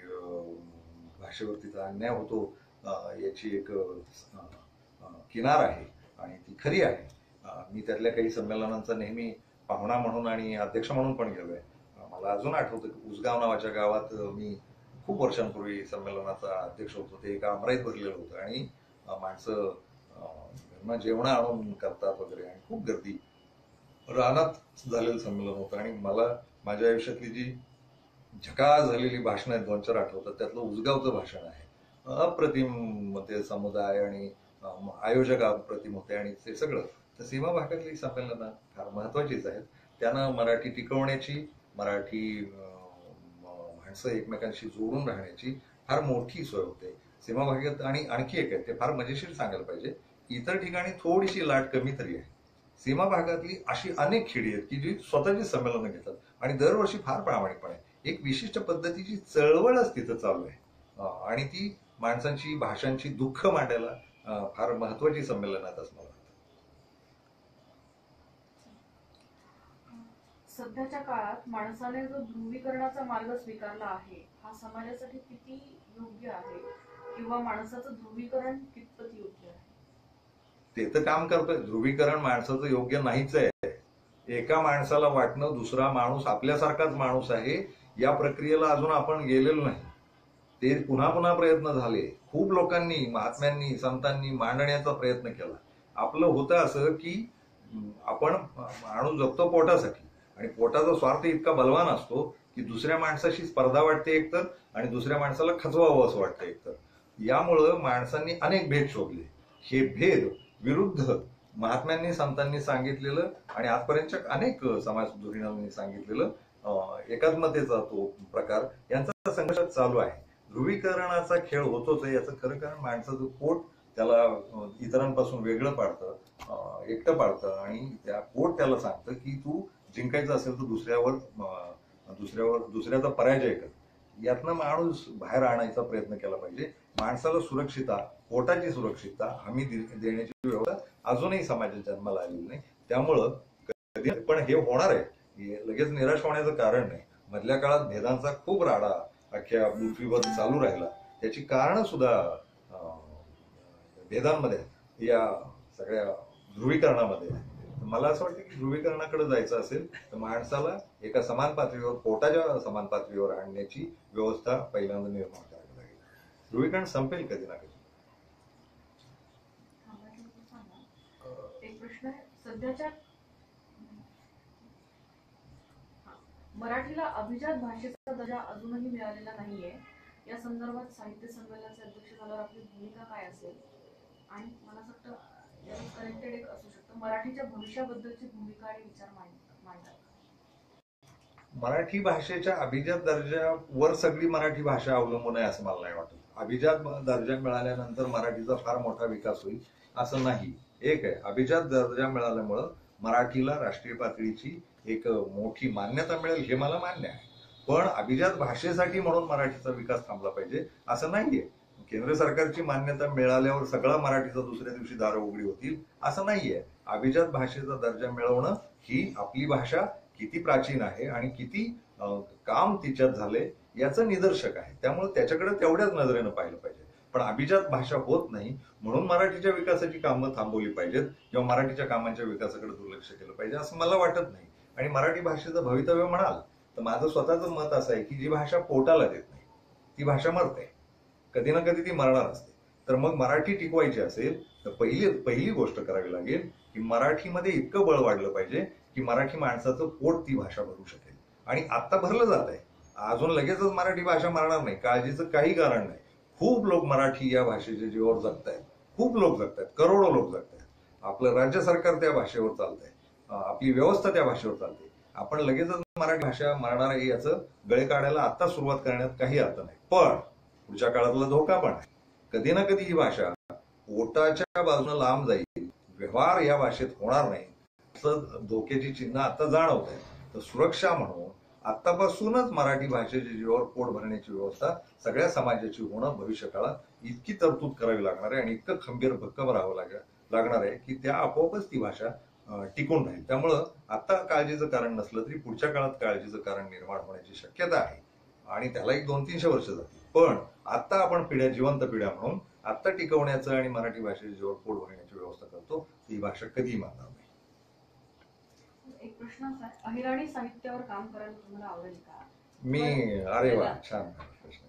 [SPEAKER 1] भाषेवरतीचा अन्याय होतो याची एक किनार आहे आणि ती खरी आहे. मी त्यातल्या काही संमेलनांचा नेहमी पाहुणा म्हणून आणि अध्यक्ष म्हणून पण गेलोय. मला अजून आठवतं की उसगाव नावाच्या गावात मी खूप वर्षांपूर्वी संमेलनाचा अध्यक्ष होतो. ते एका अमराईत भरलेलं होतं आणि माणसं जेवण आणून करतात वगैरे, आणि खूप गर्दी. रानात झालेलं संमेलन होतं आणि मला माझ्या आयुष्यातली जी झकास झालेली भाषणं आहेत 2-4 आठवतात. त्यातलं उसगावचं भाषण आहे. अप्रतिम ते समुदाय आणि आयोजक अप्रतिम होते आणि ते सगळं. तर सीमा भागातली संमेलनं फार महत्वाचीच आहेत. त्यानं मराठी टिकवण्याची, मराठी माणसं एकमेकांशी जोडून राहण्याची फार मोठी सोय होते सीमा भागात. आणि आणखी एक आहे, ते फार मजेशीर सांगायला पाहिजे. इतर ठिकाणी थोडीशी लाट कमी तरी आहे. सीमा भागातली अशी अनेक खेडी आहेत की जी स्वतःची संमेलनं घेतात आणि दरवर्षी फार प्रामाणिकपणे एक विशिष्ट पद्धतीची चळवळच तिथं चालू आहे. आणि ती माणसांची, भाषांची दुःख मांडायला फार महत्वाची संमेलनात असणार.
[SPEAKER 2] सध्याच्या काळात माणसाने जो ध्रुवीकरणाचा मार्ग स्वीकारला आहे, हा समाजासाठी किती योग्य आहे, किंवा माणसाचं ध्रुवीकरण कितपत योग्य आहे?
[SPEAKER 1] ते तर काम करतोय. ध्रुवीकरण माणसाचं योग्य नाहीच आहे. एका माणसाला वाटणं दुसरा माणूस आपल्यासारखाच माणूस आहे, या प्रक्रियेला अजून आपण गेलेलो नाही. ते पुन्हा पुन्हा प्रयत्न झाले. खूप लोकांनी, महात्म्यांनी, संतांनी मांडण्याचा प्रयत्न केला. आपलं होतं असं की आपण माणूस जगतो पोटासाठी, आणि पोटाचा स्वार्थ इतका बलवान असतो की दुसऱ्या माणसाशी स्पर्धा वाटते एकतर, आणि दुसऱ्या माणसाला खचवावं असं वाटतं एकतर. यामुळं माणसांनी अनेक भेद शोधले. हे भेद विरुद्ध महात्म्यांनी, संतांनी सांगितलेलं आणि आजपर्यंतच्या अनेक समाजसुधारणांनी सांगितलेलं एकात्मतेचा तो प्रकार, यांचा संघर्ष चालू आहे. ध्रुवीकरणाचा खेळ होतोच आहे याचं खरं कारण माणसाचं पोट त्याला इतरांपासून वेगळं पाडतं, एकटं पाडतं आणि त्या पोट त्याला सांगतं की तू जिंकायचं असेल तर दुसऱ्याचा पराजय कर. यातनं माणूस बाहेर आणायचा प्रयत्न केला पाहिजे. माणसाला सुरक्षितता, पोटाची सुरक्षितता हमी देण्याची व्यवस्था अजूनही समाजात जन्माला आलेली नाही. त्यामुळं पण हे होणार आहे, हे लगेच निराश होण्याचं कारण नाही. मधल्या काळात भेदांचा खूप राडा अख्ख्या पृथ्वीवर चालू राहिला. त्याची कारण सुद्धा भेदांमध्ये, या सगळ्या ध्रुवीकरणामध्ये आहे. मला असं वाटतं की ध्रुवीकरणाकडे जायचं असेल तर माणसाला एका समान पातळीवर, पोटाच्या समान पातळीवर आणण्याची व्यवस्था पहिल्यांदा निर्माण करावी लागेल. ध्रुवीकरण संपेल कधी ना कधी.
[SPEAKER 2] एक प्रश्न आहे, सध्याच्या मराठीला अभिजात भाषेचा दर्जा अजूनही मिळालेला नाहीये. या संदर्भात साहित्य संमेलनाचे अध्यक्ष झाल्यावर आपली भूमिका काय असेल? आणि मला असं वाटतं कनेक्टेड एक असू शकतं, मराठीच्या भविष्याबद्दलची भूमिका आणि विचार मांडतात.
[SPEAKER 1] मराठी भाषेच्या अभिजात दर्जावर सगळी मराठी भाषा अवलंबून आहे असं मला नाही वाटत. अभिजात दर्जा मिळाल्यानंतर मराठीचा फार मोठा विकास होईल असं नाही. एक आहे, अभिजात दर्जा मिळाल्यामुळं मराठीला राष्ट्रीय पातळीची एक मोठी मान्यता मिळेल हे मला मान्य आहे. पण अभिजात भाषेसाठी म्हणून मराठीचा विकास थांबला पाहिजे असं नाहीये. केंद्र सरकारची मान्यता मिळाल्यावर सगळा मराठीचा दुसऱ्या दिवशी दारं उघडी होतील असं नाहीये. अभिजात भाषेचा दर्जा मिळवणं ही आपली भाषा किती प्राचीन आहे आणि किती काम तिच्यात झाले याचं निदर्शक आहे. त्यामुळे त्याच्याकडे तेवढ्याच नजरेनं पाहिलं पाहिजे. पण अभिजात भाषा होत नाही म्हणून मराठीच्या विकासाची कामं थांबवली पाहिजेत किंवा मराठीच्या कामांच्या विकासाकडे दुर्लक्ष केलं पाहिजे असं मला वाटत नाही. आणि मराठी भाषेचं भवितव्य म्हणाल तर माझं स्वतःचं मत असं आहे की जी भाषा पोटाला देत नाही ती भाषा मरते, कधी ना कधी ती मरणार असते. तर मग मराठी टिकवायची असेल तर पहिली गोष्ट करावी लागेल की मराठीमध्ये इतकं बळ वाढलं पाहिजे की मराठी माणसाचं पोट ती भाषा भरू शकेल. आणि आत्ता भरलं जात आहे, अजून लगेचच मराठी भाषा मरणार नाही, काळजीचं काही कारण नाही. खूप लोक मराठी या भाषेच्या जीवावर जगतायत, खूप लोक जगतायत, करोडो लोक जगतायत. आपलं राज्य सरकार त्या भाषेवर चालतंय, आपली व्यवस्था त्या भाषेवर चालते. आपण लगेचच मराठी भाषा मरणार आहे याचं गळे काढायला आता सुरुवात करण्यात काही अर्थ नाही. पण पुढच्या काळातला धोका पण आहे. कधी ना कधी ही भाषा पोटाच्या बाजूने लांब जाईल, व्यवहार या भाषेत होणार नाही असं धोक्याची चिन्ह आता जाणवत आहे. तर सुरक्षा म्हणून आतापासूनच मराठी भाषेच्या जीवावर पोट भरण्याची व्यवस्था सगळ्या समाजाची होणं भविष्य काळात इतकी तरतूद करावी लागणार आहे आणि इतकं खंबीर भक्कम राहावं लागणार आहे की त्या आपोआपच ती भाषा टिकून राहील. त्यामुळं आता काळजीचं कारण नसलं तरी पुढच्या काळात काळजीचं कारण निर्माण होण्याची शक्यता आहे आणि त्याला एक 200-300 वर्ष जातील. पण आता आपण जिवंत पिढ्या म्हणून आता टिकवण्याचं आणि मराठी भाषेच्या जीवावर पोट भरण्याची व्यवस्था करतो, ही भाषा कधीही मारणार नाही.
[SPEAKER 2] एक प्रश्न असा आहे, अहिराणी साहित्यावर काम करायला तुम्हाला आवडेल का?
[SPEAKER 1] अरे वा, छान प्रश्न.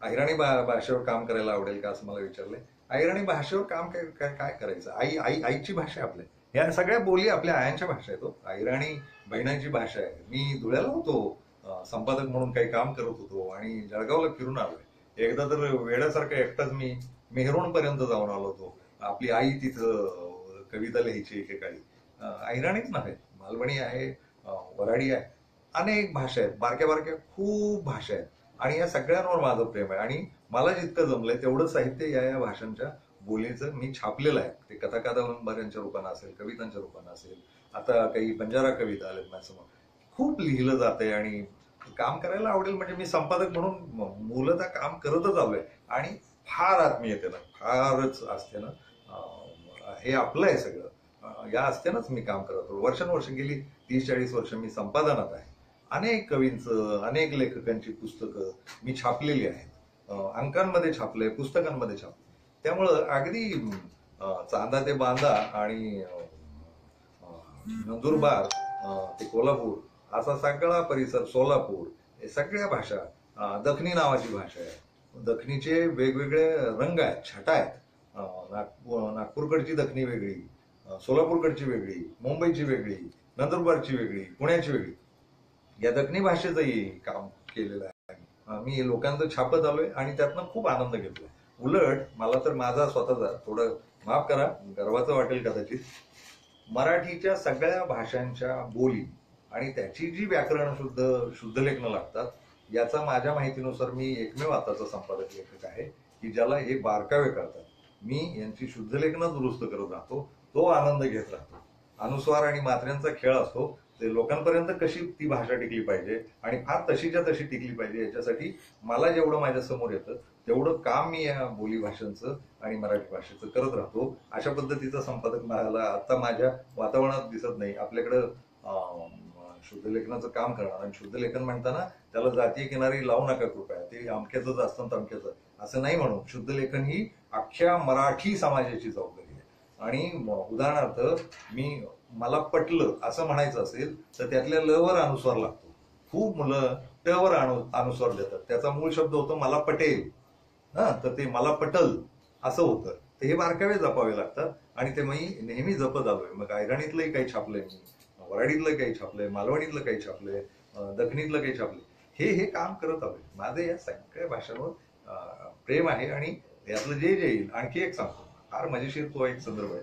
[SPEAKER 1] अहिराणी भाषेवर काम करायला आवडेल का असं मला विचारलंय. अहिराणी भाषेवर काम काय करायचं? आईची भाषा आपल्या, या सगळ्या बोली आपल्या आयांच्या भाषा आहेत. अहिराणी बहिणांची भाषा आहे. मी धुळ्याला होतो, संपादक म्हणून काही काम करत होतो आणि जळगावला फिरून आलोय. एकदा तर वेड्यासारखं एकटाच मी मेहरोण पर्यंत जाऊन आलो होतो. आपली आई तिथं कविता लिहायची एकेकाळी. अहिराणीच नव्हे, मालवणी आहे, वराडी आहे, अनेक भाषा आहेत, बारक्या बारक्या खूप भाषा आहेत आणि या सगळ्यांवर माझं प्रेम आहे. आणि मला जितकं जमलंय तेवढं साहित्य या भाषांच्या बोलीचं मी छापलेलं आहे. ते कथा कादंबऱ्यांच्या रूपानं असेल, कवितांच्या रूपानं असेल, आता काही बंजारा कविता आल्यात माझ्यासमोर. खूप लिहिलं जातंय आणि काम करायला आवडेल. म्हणजे मी संपादक म्हणून मूलतः काम करतच आलोय आणि फार आत्मीयतेनं, फारच असतेनं हे आपलं आहे सगळं, या असतेनच मी काम करत होतो. वर्षानुवर्ष गेली 30-40 वर्ष मी संपादनात आहे. अनेक कवींचं, अनेक लेखकांची पुस्तकं मी छापलेली आहेत, अंकांमध्ये छापलंय, पुस्तकांमध्ये छापलंय. त्यामुळं अगदी चांदा ते बांदा आणि नंदुरबार ते कोल्हापूर असा सगळा परिसर, सोलापूर, हे सगळ्या भाषा, दखनी नावाची भाषा आहे. दखनीचे वेगवेगळे रंग आहेत, छटा आहेत. नागपूरकडची दखनी वेगळी, सोलापूरकडची वेगळी, मुंबईची वेगळी, नंदुरबारची वेगळी, पुण्याची वेगळी. या दखनी भाषेचंही काम केलेलं आहे. मी लोकांचं छापत आलोय आणि त्यातनं खूप आनंद घेतोय. उलट मला तर माझा स्वतःचा, थोडं माफ करा, गर्वाचं वाटेल कदाचित, मराठीच्या सगळ्या भाषांच्या बोली आणि त्याची जी व्याकरण शुद्ध लेखनं लागतात याचा माझ्या माहितीनुसार मी एकमेव आताचा संपादक लेखक आहे की ज्याला हे बारकावे करतात. मी यांची शुद्ध लेखनं दुरुस्त करत राहतो, तो आनंद घेत राहतो. अनुस्वार आणि मात्र्यांचा खेळ असतो, ते लोकांपर्यंत कशी ती भाषा टिकली पाहिजे आणि फार तशीच्या तशी टिकली पाहिजे याच्यासाठी मला जेवढं माझ्या समोर येतं तेवढं काम मी या बोली भाषांचं आणि मराठी भाषेचं करत राहतो. अशा पद्धतीचा संपादक मला आता माझ्या वातावरणात दिसत नाही. आपल्याकडं शुद्ध लेखनाचं काम करणार आणि शुद्ध लेखन म्हणताना त्याला जातीय किनारी लावू नका कृपया, ते अमक्याचंच असतं तमक्याचं असं नाही म्हणून. शुद्ध लेखन ही अख्ख्या मराठी समाजाची जबाबदारी आहे. आणि उदाहरणार्थ मला पटलं असं म्हणायचं असेल तर त्यातल्या ल वर अनुस्वार लागतो. खूप मुलं ट वर अनुस्वार देतात. त्याचा मूळ शब्द होतो मला पटेल, तर ते मला पटल असं होतं. तर हे बारकावे जपावे लागतात आणि ते मी नेहमी जपत आलोय. मग ऐराणीतलंही काही छापलंय, मी वराडीतलं काही छापलंय, मालवणीतलं काही छापलंय, दखनीतलं काही छापलंय. हे काम करत आलोय. माझं या सगळ्या भाषांवर प्रेम आहे आणि यातलं जे येईल. आणखी एक सांगतो, फार मजेशीर तो एक संदर्भ आहे.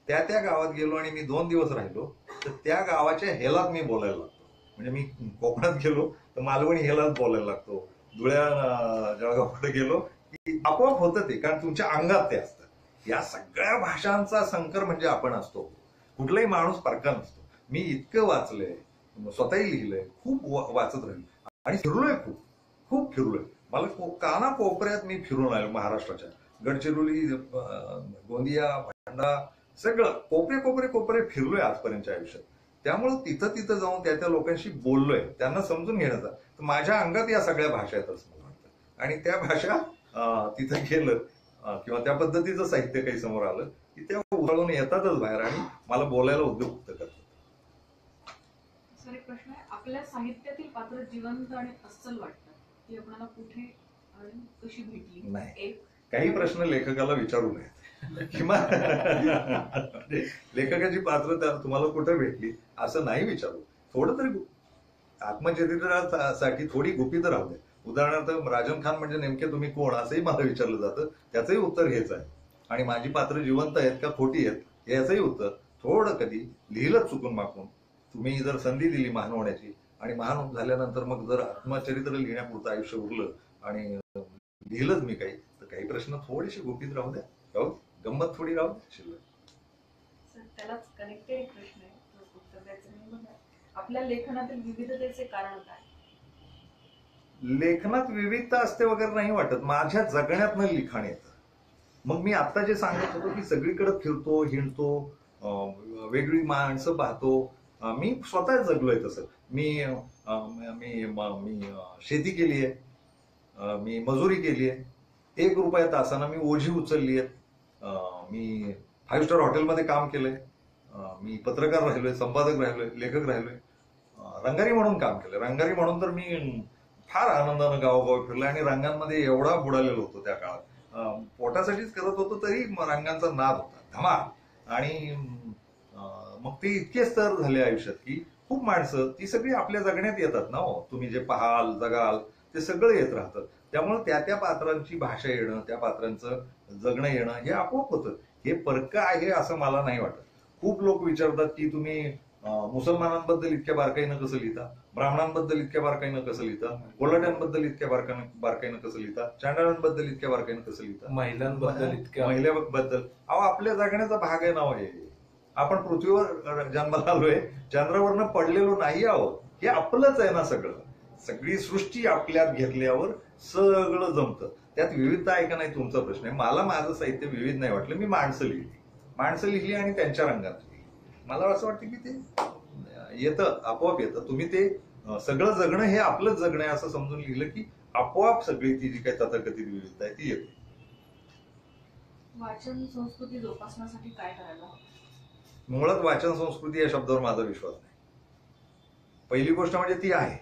[SPEAKER 1] त्या गावात गेलो आणि मी 2 दिवस राहिलो तर त्या गावाच्या हेलात मी बोलायला लागतो. म्हणजे मी कोकणात गेलो तर मालवणी हेलाच बोलायला लागतो. धुळ्या जळगावकडे गेलो की आपोआप होतं ते, कारण तुमच्या अंगात ते असतं. या सगळ्या भाषांचा संकर म्हणजे आपण असतो. कुठलाही माणूस परका नसतो. मी इतकं वाचलंय, स्वतःही लिहिलंय, खूप वाचत राहील आणि फिरलोय, खूप फिरलोय. मला कानाकोपऱ्यात मी फिरून आलो. महाराष्ट्राच्या गडचिरोली, गोंदिया, भांडा, सगळं कोपरे फिरलोय आजपर्यंतच्या आयुष्यात. त्यामुळे तिथं जाऊन त्या लोकांशी बोललोय, त्यांना समजून घेण्याचा. तर माझ्या अंगात या सगळ्या भाषा आहेत असं मला वाटतं. आणि त्या भाषा तिथं गेलं किंवा त्या पद्धतीचं साहित्य काही समोर आलं की त्या उजळून येतातच बाहेर आणि मला बोलायला उद्युक्त करतात.
[SPEAKER 2] सर, एक प्रश्न आहे, आपल्या साहित्यातील पात्र जिवंत आणि अस्सल वाटतात, ती आपल्याला कुठे आणि कशी भेटली?
[SPEAKER 1] नाही, काही प्रश्न लेखकाला विचारू नयेत. किंवा लेखकाची पात्र तुम्हाला कुठे भेटली असं नाही विचारू. थोडं तरी आत्मचरित्रासाठी थोडी गुपित राहू दे. उदाहरणार्थ राजन खान म्हणजे नेमके तुम्ही कोण असंही मला विचारलं जातं, त्याचंही उत्तर हेच आहे. आणि माझी पात्र जिवंत आहेत का खोटी आहेत याचंही उत्तर थोडं कधी लिहिलंच चुकून मागून. तुम्ही जर संधी दिली महान होण्याची आणि महान झाल्यानंतर मग जर आत्मचरित्र लिहिण्यापुरतं आयुष्य उरलं आणि लिहिलंच मी काही प्रश्न थोडेसे गुपित राहू द्या, गंमत थोडी राहू द्या शिल्लक.
[SPEAKER 2] त्यालाच कनेक्टेड प्रश्न आहे, उत्तर द्यायचं नाही. बघा, आपल्या लेखनातील विविधतेचे कारण काय?
[SPEAKER 1] लेखनात विविधता असते वगैरे नाही वाटत, माझ्या जगण्यातनं लिखाण येतं. मग मी आता जे सांगत होतो की सगळीकडे फिरतो, हिंडतो, वेगळी माणसं पाहतो. मी स्वतः जगलोय तसं. मी शेती केली आहे, मी मजुरी केली आहे, 1 रुपया तासानं मी ओझी उचलली आहेत, मी 5 स्टार हॉटेलमध्ये काम केलंय, मी पत्रकार राहिलोय, संपादक राहिलोय, लेखक राहिलोय, रंगारी म्हणून काम केलंय. रंगारी म्हणून तर मी फार आनंदानं गावोगाव फिरलोय आणि रंगांमध्ये एवढा बुडालेलो होतो त्या काळात. पोटासाठीच करत होतो तरी रंगांचा नाद होता, धमाल. आणि मग ते इतके स्तर झाले आयुष्यात की खूप माणसं ती सगळी आपल्या जगण्यात येतात ना हो. तुम्ही जे पाहाल, जगाल ते सगळं येत राहतं. त्यामुळे त्या पात्रांची भाषा येणं, त्या पात्रांचं जगणं येणं हे आपोआप होतं. हे परक आहे असं मला नाही वाटत. खूप लोक विचारतात की तुम्ही मुसलमानांबद्दल इतक्या बारकाईनं कसं लिहिता, ब्राह्मणांबद्दल इतक्या बारकाईनं कसं लिहिता, कोल्हाट्यांबद्दल इतक्या बारकाईनं कसं लिहिता, चांडाळांबद्दल इतक्या बारकाईनं कसं लिहिता, महिलांबद्दल. अहो, आपल्या जगण्याचा भाग आहे ना हे. आपण पृथ्वीवर जन्माला आलोय, चंद्रावरनं पडलेलो नाही आहोत. हे आपलंच आहे ना सगळं. सगळी सृष्टी आपल्यात घेतल्यावर सगळं जमतं. त्यात विविधता आहे का नाही तुमचा प्रश्न आहे. मला माझं साहित्य विविध नाही वाटलं. मी माणसं लिहिली आणि त्यांच्या रंगात लिहिली. मला असं वाटतं की ते येतं, आपोआप येतं. तुम्ही ते सगळं जगणं हे आपलंच जगणं आहे असं समजून लिहिलं की आपोआप सगळी ती जी काही तथाकथित विविधता आहे ती येते.
[SPEAKER 2] वाचन संस्कृती जोपासण्यासाठी काय करायला हवं?
[SPEAKER 1] मुळात वाचन संस्कृती या शब्दावर माझा विश्वास नाही. पहिली गोष्ट म्हणजे ती आहे.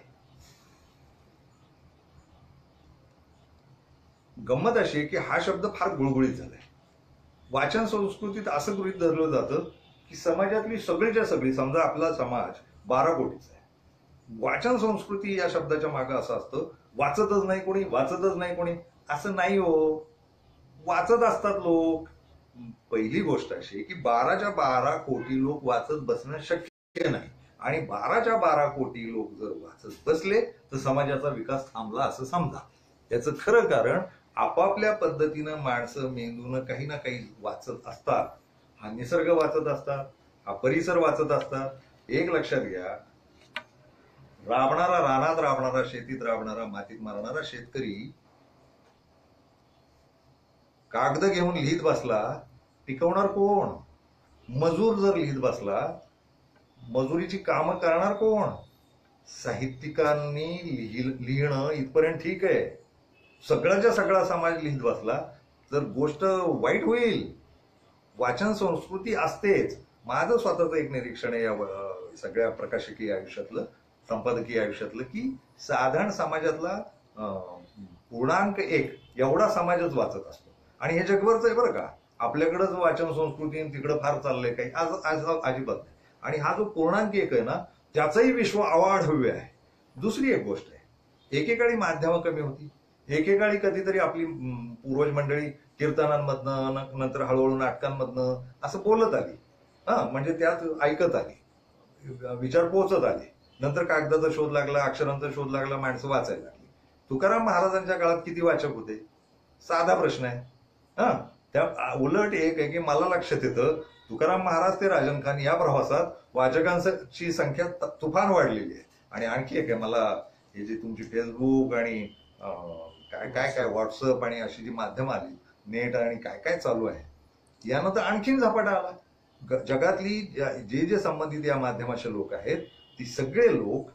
[SPEAKER 1] गंमत अशी की हा शब्द फार गुळगुळीत झालाय. वाचन संस्कृतीत असं गृहीत धरलं जातं की समाजातली सगळीच्या सगळी, समजा आपला समाज 12 कोटीचा आहे, वाचन संस्कृती या शब्दाच्या मागे असं असतं वाचतच नाही कोणी. असं नाही हो, वाचत असतात लोक. पहिली गोष्ट अशी की 12च्या 12 कोटी लोक वाचत बसणं शक्य नाही. आणि 12च्या 12 कोटी लोक जर वाचत बसले तर समाजाचा विकास थांबला असं समजा. याचं खरं कारण आपापल्या पद्धतीनं माणसं मेंदून काही ना काही वाचत असतात. हा निसर्ग वाचत असतात, हा परिसर वाचत असतात. एक लक्षात घ्या, राबणारा, रानात राबणारा, शेतीत राबणारा, मातीत मारणारा शेतकरी कागद घेऊन लिहित बसला, टिकवणार कोण? मजूर जर लिहित बसला, मजुरीची कामं करणार कोण? साहित्यिकांनी लिहिणं इथपर्यंत ठीक आहे. सगळ्याच्या सगळा समाज लिहित बसला तर गोष्ट वाईट होईल. वाचन संस्कृती असतेच. माझं स्वतःचं एक निरीक्षण आहे या सगळ्या प्रकाशकीय आयुष्यातलं, संपादकीय आयुष्यातलं, की साधारण समाजातला 0.1 एवढा समाजच वाचत असतो. आणि हे जगभरच आहे बरं का. आपल्याकडंच वाचन संस्कृती तिकडं फार चाललंय काही, आज अजिबात नाही. आणि हा जो 0.1 आहे ना, त्याचंही विश्व अवाढव्य आहे. दुसरी एक गोष्ट आहे, एकेकाळी माध्यमं कमी होती. एकेकाळी कधीतरी आपली पूर्वज मंडळी कीर्तनांमधनं, नंतर हळूहळू नाटकांमधनं असं बोलत आली. म्हणजे त्यात ऐकत आली, विचार पोहोचत आले. नंतर कागदाचा शोध लागला, अक्षरांचा शोध लागला, माणसं वाचायला लागली. तुकाराम महाराजांच्या काळात किती वाचक होते? साधा प्रश्न आहे. त्या उलट एक आहे की मला लक्षात येतं, तुकाराम महाराज ते राजन खान या प्रवासात वाचकांची संख्या तुफान वाढलेली आहे. आणि आणखी एक आहे, मला हे जे तुमची फेसबुक आणि काय काय काय व्हॉट्सअप आणि अशी जी माध्यम आली, नेट आणि काय काय चालू आहे, यानं तर आणखीन झपाटा आला. जगातली जे संबंधित या माध्यमाचे लोक आहेत, ती सगळे लोक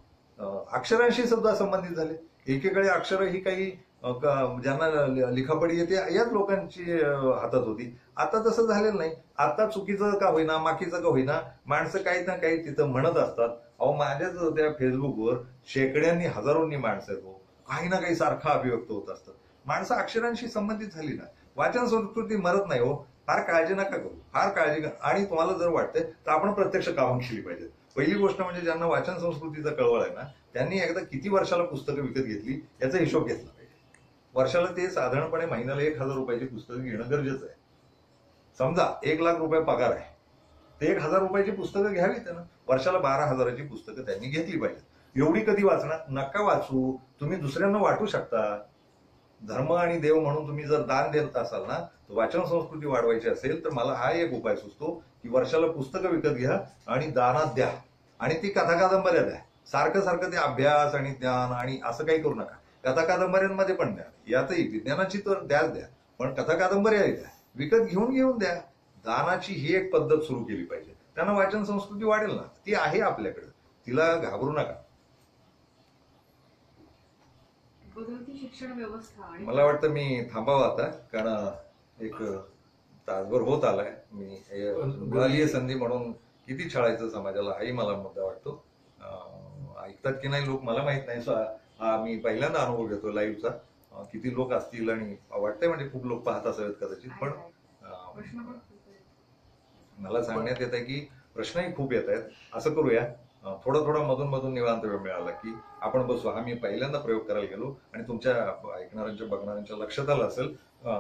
[SPEAKER 1] अक्षरांशी सुद्धा संबंधित झाले. एकेकाळी अक्षर ही काही ज्यांना लिखापडी येते याच लोकांची हातात होती. आता तसं झालेलं नाही. आता चुकीचं का होईना, माकीचं का होईना, माणसं काही ना काही तिथं म्हणत असतात. अहो, माझ्याच त्या फेसबुकवर शेकड्यांनी, हजारोंनी माणसं आहेत, काही ना काही सारखं अभिव्यक्त होत असतात. माणसं अक्षरांशी संबंधित झाली ना, वाचन संस्कृती मरत नाही हो. फार काळजी नका करू, फार काळजी. आणि तुम्हाला जर वाटतंय तर आपण प्रत्यक्ष कामं केली पाहिजे. पहिली गोष्ट म्हणजे ज्यांना वाचन संस्कृतीचा कळवळ आहे ना, त्यांनी एकदा किती वर्षाला पुस्तकं विकत घेतली याचा हिशोब घेतला पाहिजे. वर्षाला ते साधारणपणे महिन्याला 1,000 रुपयाची पुस्तकं घेणं गरजेचं आहे. समजा 1,00,000 रुपये पगार आहे, ते 1,000 रुपयाची पुस्तकं घ्यावी त्यानं. वर्षाला 12,000ची पुस्तकं त्यांनी घेतली पाहिजेत. एवढी कधी वाचणार? नका वाचू. तुम्ही दुसऱ्यांना वाटू शकता. धर्म आणि देव म्हणून तुम्ही जर दान देत असाल ना, तर वाचन संस्कृती वाढवायची असेल तर मला हा एक उपाय सुचतो की वर्षाला पुस्तकं विकत घ्या आणि दानात द्या. आणि ती कथा कादंबऱ्या द्या. सारखं सारखं ते अभ्यास आणि ज्ञान आणि असं काही करू नका. कथा कादंबऱ्यांमध्ये पण द्या, यातही विज्ञानाची तर द्याच द्या, पण कथा कादंबऱ्या द्या, विकत घेऊन द्या. दानाची ही एक पद्धत सुरू केली पाहिजे. त्यांना वाचन संस्कृती वाढेल ना. ती आहे आपल्याकडे, तिला घाबरू नका.
[SPEAKER 2] बदलती शिक्षण व्यवस्था आणि
[SPEAKER 1] मला वाटतं मी थांबावं आता, कारण एक तासभर होत आलाय. मी गुलालीय संधी म्हणून किती छळायचं समाजाला, हाही मला मुद्दा वाटतो. ऐकतात की नाही लोक मला माहित नाही. मी पहिल्यांदा अनुभव घेतो लाईव्हचा. किती लोक असतील आणि वाटतंय म्हणजे खूप लोक पाहत असावेत कदाचित. पण मला सांगण्यात येत आहे की प्रश्नही खूप येत आहेत. असं करूया, थोडा मधून मधून निवांत वेळ मिळाला की आपण बसू. हा मी पहिल्यांदा प्रयोग करायला गेलो आणि तुमच्या ऐकणाऱ्यांच्या बघणाऱ्यांच्या लक्षात आलं असेल,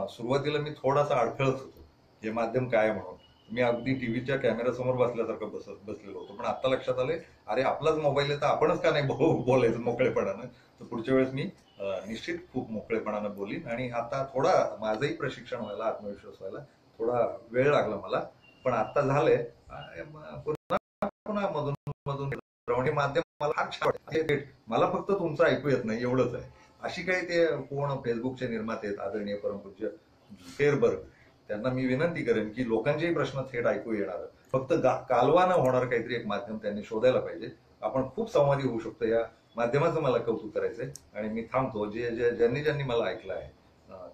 [SPEAKER 1] सुरुवातीला मी थोडासा अडखळत होतो हे माध्यम काय म्हणून. मी अगदी टीव्हीच्या कॅमेऱ्यासमोर बसल्यासारखं बसलेलो होतो. पण आता लक्षात आले, अरे आपलाच मोबाईल आहे तर आपणच का नाही बोलायचं मोकळेपणानं. तर पुढच्या वेळेस मी निश्चित खूप मोकळेपणानं बोलीन. आणि आता थोडा माझंही प्रशिक्षण व्हायला, आत्मविश्वास व्हायला थोडा वेळ लागला मला, पण आता झालंय. पुन्हा मधून माध्यम मला फार छान वाटतं. मला फक्त तुमचं ऐकू येत नाही एवढंच आहे. अशी काही ते कोण फेसबुकचे निर्माते आहेत, आदरणीय परमपूज्य झुकेरबर्ग, त्यांना मी विनंती करेन की लोकांचेही प्रश्न थेट ऐकू येणार, फक्त कालवा न होणार काहीतरी एक माध्यम त्यांनी शोधायला पाहिजे. आपण खूप संवादी होऊ शकतो. या माध्यमाचं मला कौतुक करायचंय आणि मी थांबतो. ज्यांनी मला ऐकलं आहे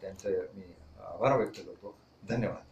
[SPEAKER 1] त्यांचे मी आभार व्यक्त करतो. धन्यवाद.